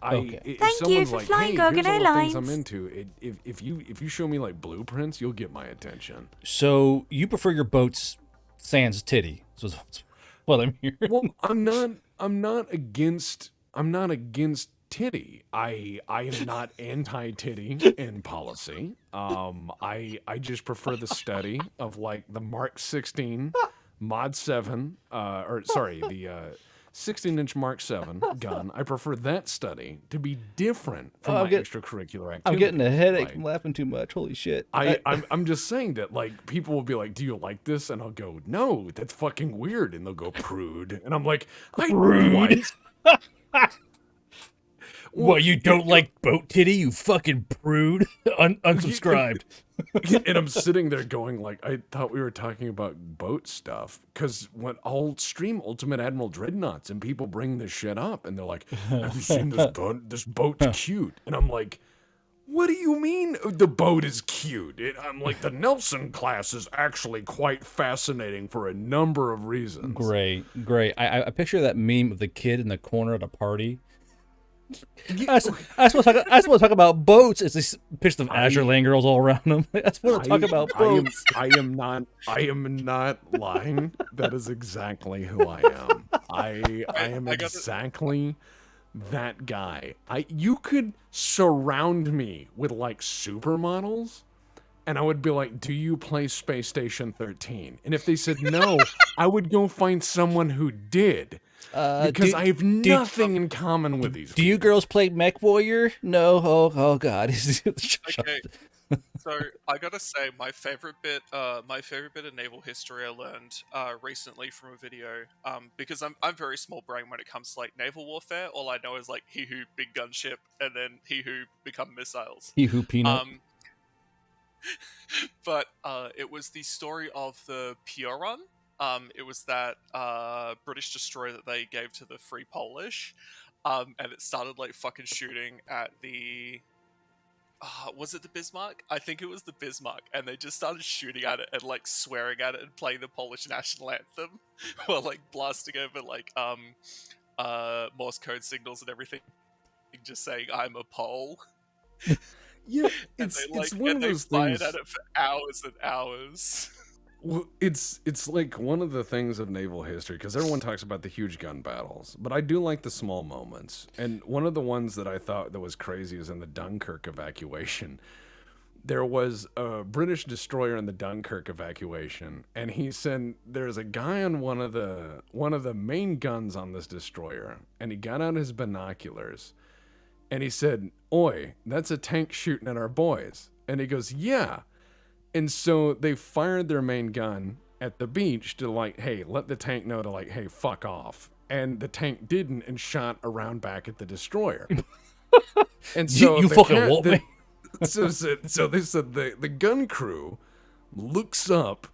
Okay. if Thank you someone's for like, flying hey, Gorgon here's all the things I'm Airlines. into. If you show me like blueprints, you'll get my attention. So you prefer your boats sans titty? So that's what I'm hearing. Well, I'm not against titty. I am not anti-titty in policy. I just prefer the study of like the Mark 16 Mod 7 the 16-inch Mark 7 gun. I prefer that study to be different from my extracurricular activity. I'm getting a headache Like, from laughing too much. Holy shit! I'm just saying that, like, people will be like, do you like this? And I'll go, no, that's fucking weird. And they'll go, prude. And I'm like, Prude? what? What, you don't like boat titty, you fucking prude? Unsubscribed. And I'm sitting there going, like, I thought we were talking about boat stuff. Because when I'll stream Ultimate Admiral Dreadnoughts and people bring this shit up and they're like, have you seen this boat? This boat's cute. And I'm like, what do you mean the boat is cute? I'm like, the Nelson class is actually quite fascinating for a number of reasons. Great. I picture that meme of the kid in the corner at a party. Yeah, I suppose to talk about boats. It's this picture of Azure Lane girls all around them. I suppose to talk about boats. I am not lying. That is exactly who I am. I am exactly that guy. You could surround me with like supermodels, and I would be like, "Do you play Space Station 13?" And if they said no, I would go find someone who did. Because I have nothing in common with these. Do you girls play Mech Warrior? No. Oh God. Okay. So I gotta say, my favorite bit of naval history I learned recently from a video. Because I'm very small brain when it comes to like naval warfare. All I know is like he who big gunship and then he who become missiles. He who peanut. But it was the story of the Pioran. It was that British destroyer that they gave to the Free Polish, and it started like fucking shooting at the. Was it the Bismarck? I think it was the Bismarck, and they just started shooting at it and like swearing at it and playing the Polish national anthem while like blasting over like Morse code signals and everything, just saying "I'm a Pole." Yeah, and it's one of they those fired things. at it for hours and hours. Well, it's like one of the things of naval history because everyone talks about the huge gun battles, but I do like the small moments. And one of the ones that I thought that was crazy is in the Dunkirk evacuation. There was a British destroyer in the Dunkirk evacuation, and he said there's a guy on one of the main guns on this destroyer, and he got out his binoculars, and he said, "Oi, that's a tank shooting at our boys." And he goes, "Yeah." And so they fired their main gun at the beach to like, hey, let the tank know to like, hey, fuck off. And the tank didn't and shot around back at the destroyer. And so You the fucking whoop me. so they said the gun crew looks up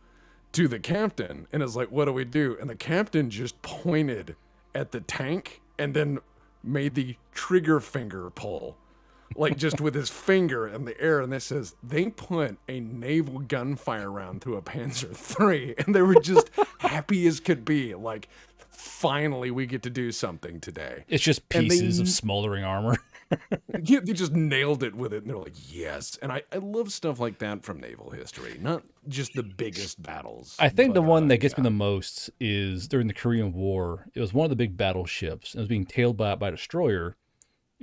to the captain and is like, what do we do? And the captain just pointed at the tank and then made the trigger finger pull. Like just with his finger in the air, and this says they put a naval gunfire round through a Panzer III, and they were just happy as could be. Like, finally, we get to do something today. It's just pieces of smoldering armor. Yeah, they just nailed it with it, and they're like, yes. And I love stuff like that from naval history, not just the biggest battles. I think the but, one that gets me yeah. the most is during the Korean War. It was one of the big battleships. It was being tailed by a destroyer,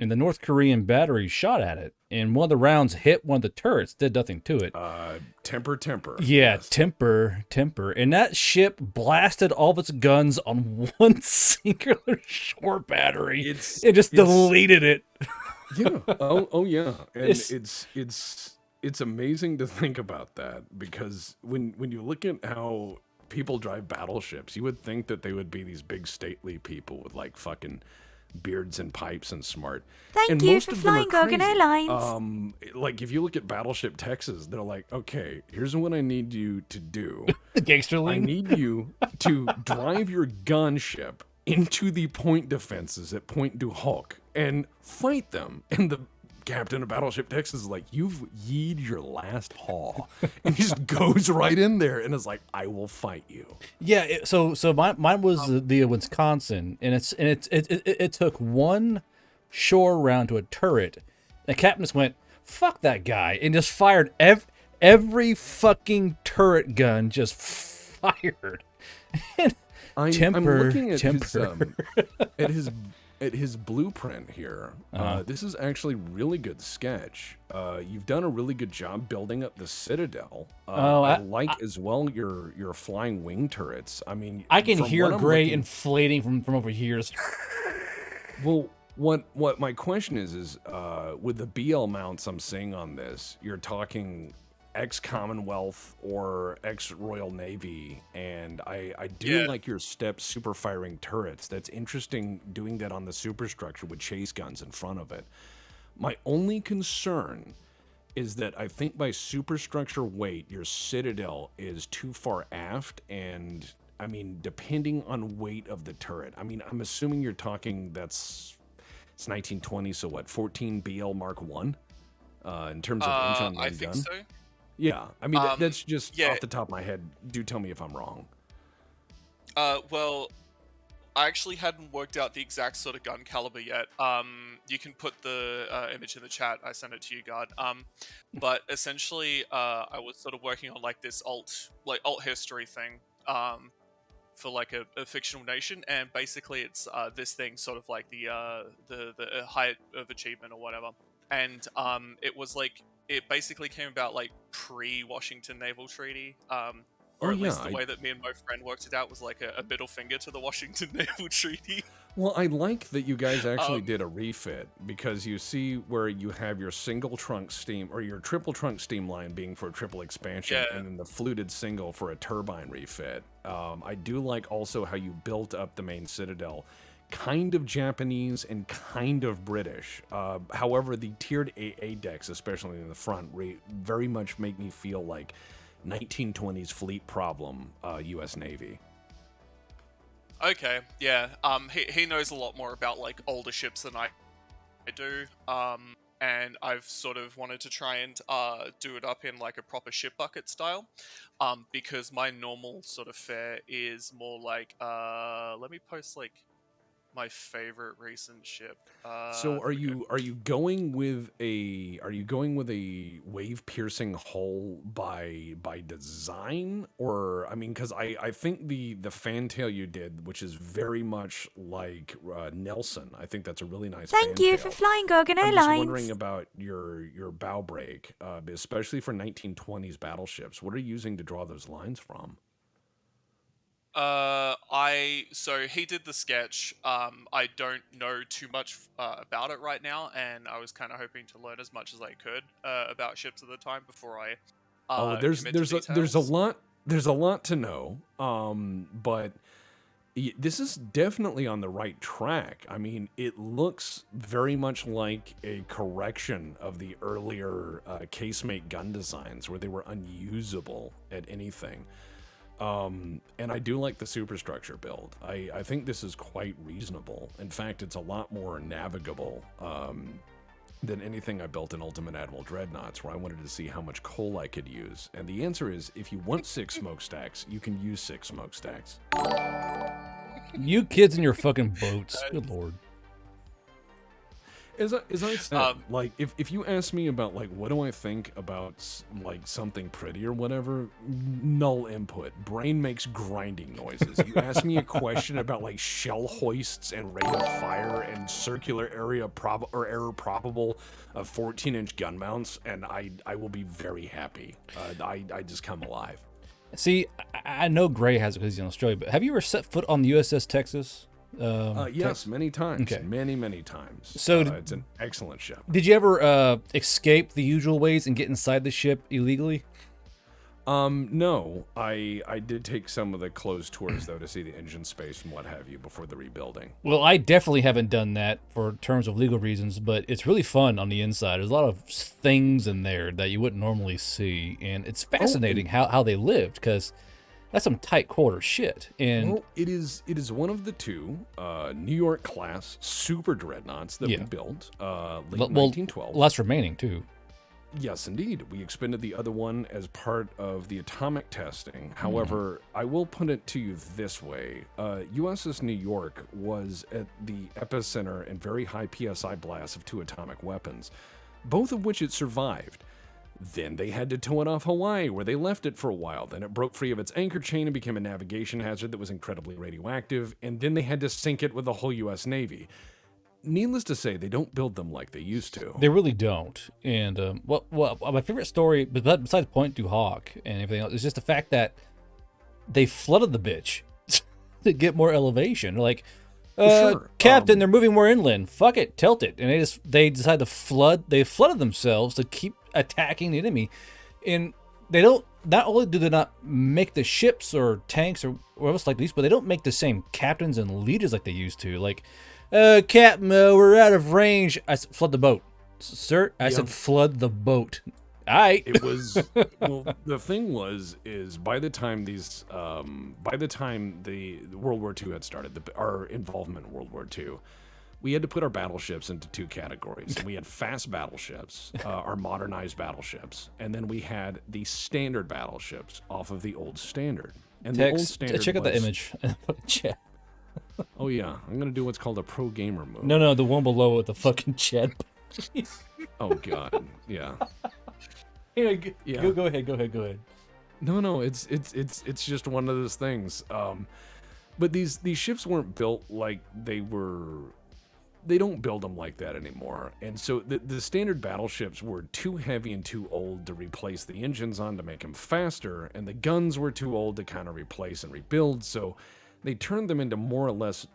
and the North Korean battery shot at it, and one of the rounds hit one of the turrets, did nothing to it. Temper. Yeah, Yes. temper. And that ship blasted all of its guns on one singular shore battery. It just deleted it. Yeah. Oh yeah. And It's- it's amazing to think about that because when you look at how people drive battleships, you would think that they would be these big stately people with like fucking beards and pipes and smart. Thank And you most for of them are flying Gorgon crazy. Airlines. Like if you look at Battleship Texas, they're like, okay, here's what I need you to do. The gangster I lean. need you to drive your gunship into the point defenses at Point du Hoc and fight them. And the captain of Battleship Texas is like, you've yeed your last haw. And he just goes right in there and is like, I will fight you. Yeah, so mine was the Wisconsin, and it took one shore round to a turret. The captain just went, "Fuck that guy," and just fired every fucking turret gun just fired. I'm Temper, looking at temper. his blueprint here. This is actually really good sketch. You've done a really good job building up the citadel. I like as well your flying wing turrets. I mean, I can from hear what I'm Gray looking- inflating from over here. Well, what my question is with the BL mounts I'm seeing on this, you're talking ex-Commonwealth or ex-Royal Navy, and I do like your step super firing turrets. That's interesting doing that on the superstructure with chase guns in front of it. My only concern is that I think by superstructure weight, your citadel is too far aft, and I mean, depending on weight of the turret, I mean, I'm assuming you're talking it's 1920, so what, 14 BL Mark 1 in terms of inch on I one think gun? so. Yeah, I mean, that's just yeah. off the top of my head. Do tell me if I'm wrong. Well, I actually hadn't worked out the exact sort of gun caliber yet. You can put the image in the chat. I sent it to you, God. But essentially, I was sort of working on like this alt history thing. For like a fictional nation, and basically it's this thing sort of like the height of achievement or whatever. And it was like it basically came about like pre-Washington Naval Treaty. Or at least the way that me and my friend worked it out was like a middle finger to the Washington Naval Treaty. Well, I like that you guys actually did a refit, because you see where you have your single trunk steam or your triple trunk steam line being for a triple expansion, and then the fluted single for a turbine refit. I do like also how you built up the main citadel, kind of Japanese and kind of British. However, the tiered AA decks, especially in the front, very much make me feel like 1920s fleet problem, U.S. Navy. Okay, yeah. He knows a lot more about like older ships than I do. And I've sort of wanted to try and do it up in like a proper ship bucket style. Because my normal sort of fare is more like let me post like my favorite recent ship. So are you going with a wave piercing hull by design, or I mean, because I think the fantail you did, which is very much like Nelson, I think that's a really nice. Thank you for flying Gorgon I'm just Airlines. wondering about your bow break, especially for 1920s battleships. What are you using to draw those lines from? So he did the sketch. I don't know too much about it right now, and I was kind of hoping to learn as much as I could about ships at the time before I Oh, there's commit to there's a details. lot to know. But this is definitely on the right track. I mean, it looks very much like a correction of the earlier casemate gun designs where they were unusable at anything. And I do like the superstructure build. I think this is quite reasonable. In fact, it's a lot more navigable than anything I built in Ultimate Admiral Dreadnoughts, where I wanted to see how much coal I could use. And the answer is, if you want 6 smokestacks, you can use 6 smokestacks. You kids in your fucking boats. Good lord. As I said, like, if you ask me about, like, what do I think about, like, something pretty or whatever, null input. Brain makes grinding noises. You ask me a question about, like, shell hoists and rate of fire and circular area error probable of 14-inch gun mounts, and I will be very happy. I just come alive. See, I know Gray has it because he's in Australia, but have you ever set foot on the USS Texas? Yes, many times. Okay. Many times. So it's an excellent ship. Did you ever escape the usual ways and get inside the ship illegally? No. I did take some of the closed tours, though, to see the engine space and what have you before the rebuilding. Well, I definitely haven't done that for terms of legal reasons, but it's really fun on the inside. There's a lot of things in there that you wouldn't normally see, and it's fascinating how they lived, because that's some tight quarter shit. And well, it is one of the 2 New York class super dreadnoughts that we built late 1912. Less remaining too. Yes, indeed. We expended the other one as part of the atomic testing. However, I will put it to you this way. USS New York was at the epicenter and very high PSI blasts of 2 atomic weapons, both of which it survived. Then they had to tow it off Hawaii, where they left it for a while. Then it broke free of its anchor chain and became a navigation hazard that was incredibly radioactive. And then they had to sink it with the whole U.S. Navy. Needless to say, they don't build them like they used to. They really don't. And well, my favorite story, besides Point du Hoc and everything else, is just the fact that they flooded the bitch to get more elevation. Like, Sure. Captain, they're moving more inland. Fuck it, tilt it. And they decide to flood. They flooded themselves to keep attacking the enemy. And they don't. Not only do they not make the ships or tanks or else like these, but they don't make the same captains and leaders like they used to. Like, Captain, we're out of range. I said, flood the boat, sir. I said, flood the boat. It was well. The thing is by the time the World War II had started, our involvement in World War II, we had to put our battleships into 2 categories. And we had fast battleships, our modernized battleships, and then we had the standard battleships off of the old standard. And the old standard check out the image. Chat. Oh yeah, I'm gonna do what's called a pro gamer move. No, the one below with the fucking chat. Oh god, yeah. Yeah. Go ahead. No, it's just one of those things. But these ships weren't built like they were. They don't build them like that anymore. And so the standard battleships were too heavy and too old to replace the engines on to make them faster, and the guns were too old to kind of replace and rebuild. So they turned them into more or less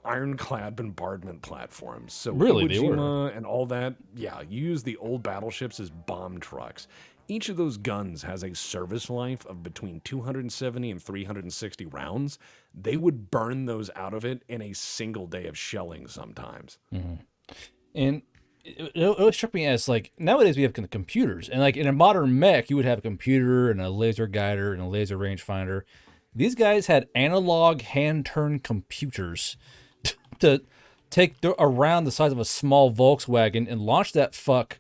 ironclad bombardment platforms. So really, Iwo they were. Jima and all that, yeah, you use the old battleships as bomb trucks. Each of those guns has a service life of between 270 and 360 rounds. They would burn those out of it in a single day of shelling sometimes. Mm-hmm. And it struck me as, like, nowadays we have computers. And, like, in a modern mech, you would have a computer and a laser guider and a laser rangefinder. These guys had analog hand-turned computers to take around the size of a small Volkswagen and launch that fuck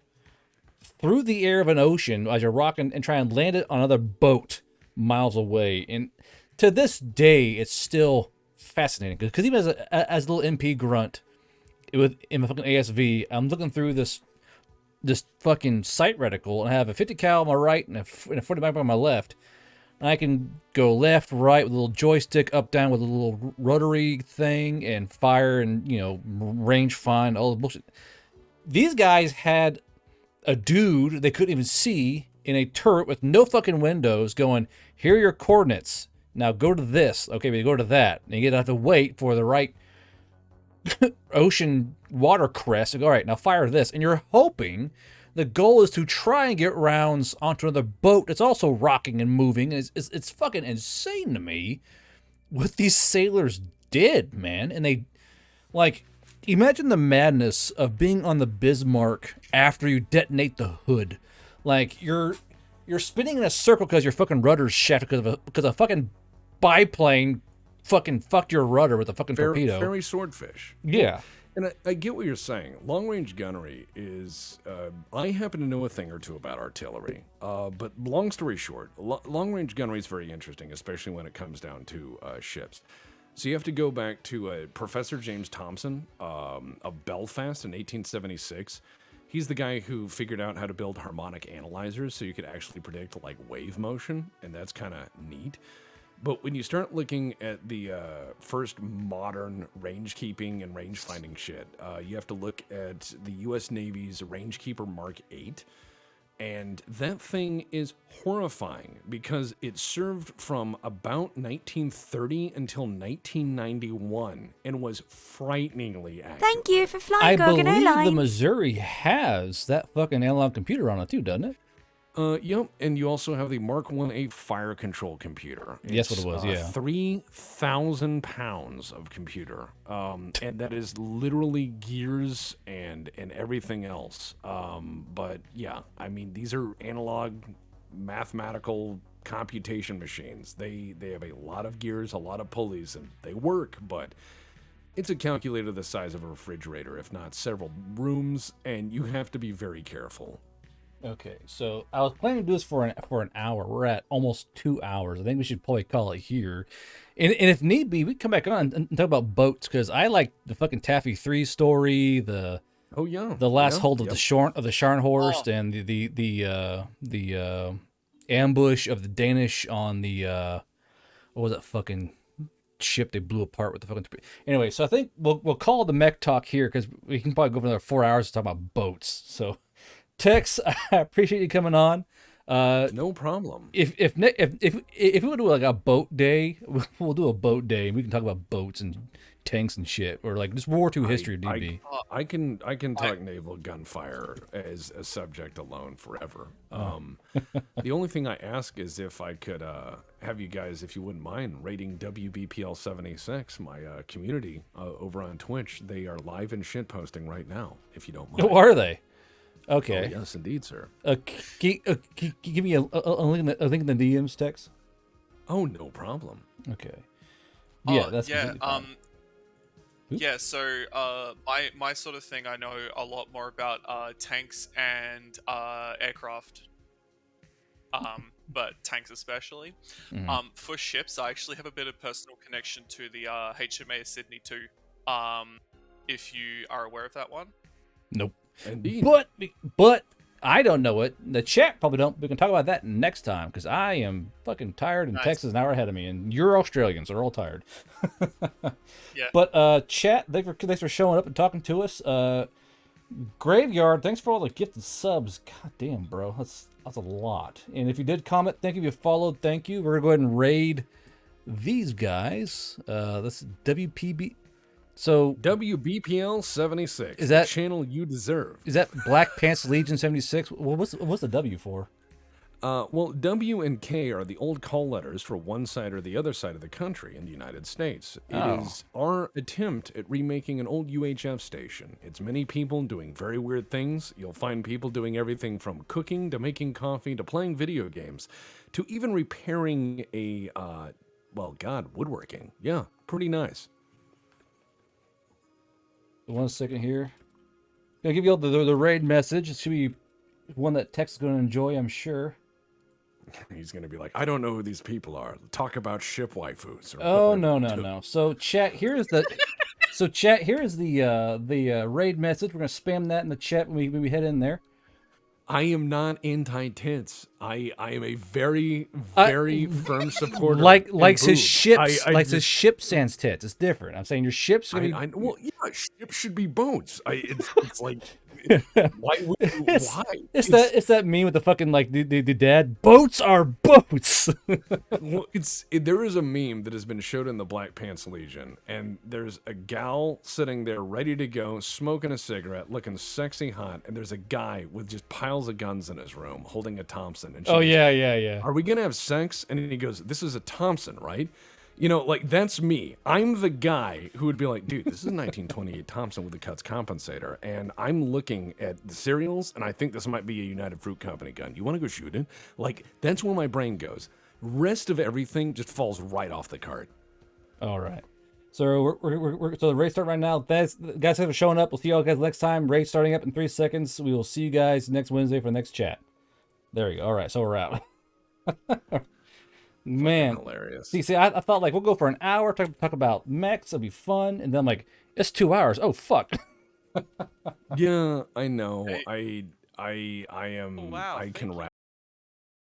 through the air of an ocean as you're rocking and try and land it on another boat miles away. And to this day, it's still fascinating because even as a little MP grunt in my fucking ASV, I'm looking through this fucking sight reticle, and I have a 50 cal on my right and a 40 mag on my left. And I can go left, right with a little joystick, up, down with a little rotary thing, and fire and, range find, all the bullshit. These guys had a dude they couldn't even see in a turret with no fucking windows going, here are your coordinates. Now go to this. Okay, but you go to that. And you have to wait for the right ocean water crest. All right, now fire this. And you're hoping the goal is to try and get rounds onto another boat that's also rocking and moving. It's fucking insane to me what these sailors did, man. And they, like, imagine the madness of being on the Bismarck after you detonate the hood. Like, you're spinning in a circle because your fucking rudder's shattered because a fucking biplane fucking fucked your rudder with a fucking torpedo. Fairy swordfish. Yeah. And I get what you're saying. Long-range gunnery is... I happen to know a thing or two about artillery. But long story short, long-range gunnery is very interesting, especially when it comes down to ships. So you have to go back to Professor James Thompson of Belfast in 1876. He's the guy who figured out how to build harmonic analyzers so you could actually predict, like, wave motion, and that's kind of neat. But when you start looking at the first modern range-keeping and range-finding shit, you have to look at the U.S. Navy's Rangekeeper Mark 8, and that thing is horrifying because it served from about 1930 until 1991 and was frighteningly accurate. Thank you for I flying Gorgon believe Airlines. the Missouri has that fucking analog computer on it too, doesn't it? Yep, and you also have the Mark 1A fire control computer. Yes, what it was, yeah. 3,000 pounds of computer, and that is literally gears and everything else. But yeah, I mean, these are analog mathematical computation machines. They have a lot of gears, a lot of pulleys, and they work, but it's a calculator the size of a refrigerator, if not several rooms, and you have to be very careful. Okay, so I was planning to do this for an hour. We're at almost 2 hours. I think we should probably call it here. And if need be, we can come back on and talk about boats, because I like the fucking Taffy 3 story, the last hold of the Scharnhorst, and the ambush of the Danish on the what was that fucking ship they blew apart with the fucking... Anyway, so I think we'll call the mech talk here, because we can probably go for another 4 hours to talk about boats. So Tex, I appreciate you coming on. No problem. If we want to do like a boat day, we'll do a boat day, and we can talk about boats and tanks and shit, or like just World War II history. I can talk naval gunfire as a subject alone forever. The only thing I ask is if I could have you guys, if you wouldn't mind, rating WBPL 76, my community over on Twitch. They are live and shit posting right now. If you don't mind. Oh, are they? Okay. Oh, yes, indeed, sir. Can you give me a link in the DMs, Tex? Oh, no problem. Okay. Yeah, that's yeah. completely fine. Yeah, so my sort of thing, I know a lot more about tanks and aircraft, but tanks especially. Mm-hmm. For ships, I actually have a bit of personal connection to the HMAS Sydney 2. If you are aware of that one. Nope. Indeed. But I don't know it. The chat probably don't. We can talk about that next time, because I am fucking tired, and Nice. Texas is an hour ahead of me, and you're Australian, so they're all tired. Yeah. But chat, thanks for showing up and talking to us. Graveyard, thanks for all the gifted subs. God damn, bro, that's a lot. And if you did comment, thank you. If you followed, thank you. We're gonna go ahead and raid these guys. This is WPB. So WBPL 76. Is that the channel you deserve? Is that Black Pants Legion 76? Well, what's the W for? Well, W and K are the old call letters for one side or the other side of the country in the United States. It is our attempt at remaking an old UHF station. It's many people doing very weird things. You'll find people doing everything from cooking to making coffee to playing video games to even repairing a, woodworking. Yeah, pretty nice. 1 second here. I'll give you all the raid message. It should be one that Tex is going to enjoy, I'm sure. He's gonna be like, I don't know who these people are. Talk about ship waifus. Or Oh whatever. no. So chat, here is the raid message. We're gonna spam that in the chat when we head in there. I am not anti-tits. I am a very, very firm supporter. Likes his boobs. ships. I Likes his just- ship sans tits. It's different. I'm saying your ships. well, yeah, ships should be boats. It's like, why? It's that meme with the fucking like the dad. Boats are boats. Well, there is a meme that has been showed in the Black Pants Legion, and there's a gal sitting there ready to go, smoking a cigarette, looking sexy hot, and there's a guy with just piles of guns in his room holding a Thompson. And she goes, yeah. Are we gonna have sex? And he goes, This is a Thompson, right? You know, like, that's me. I'm the guy who would be like, dude, this is a 1928 Thompson with a cuts compensator, and I'm looking at the cereals, and I think this might be a United Fruit Company gun. You want to go shoot it? Like, that's where my brain goes. Rest of everything just falls right off the cart. All right. So so the race start right now. Thanks, guys, for showing up. We'll see you all guys next time. Race starting up in 3 seconds. We will see you guys next Wednesday for the next chat. There we go. All right, so we're out. Man, Hilarious. See, I thought like we'll go for an hour, talk about mechs. It'll be fun, and then I'm like, it's 2 hours. Oh fuck. Yeah, I know. Hey. I am. Oh, wow, I thank can you. wrap.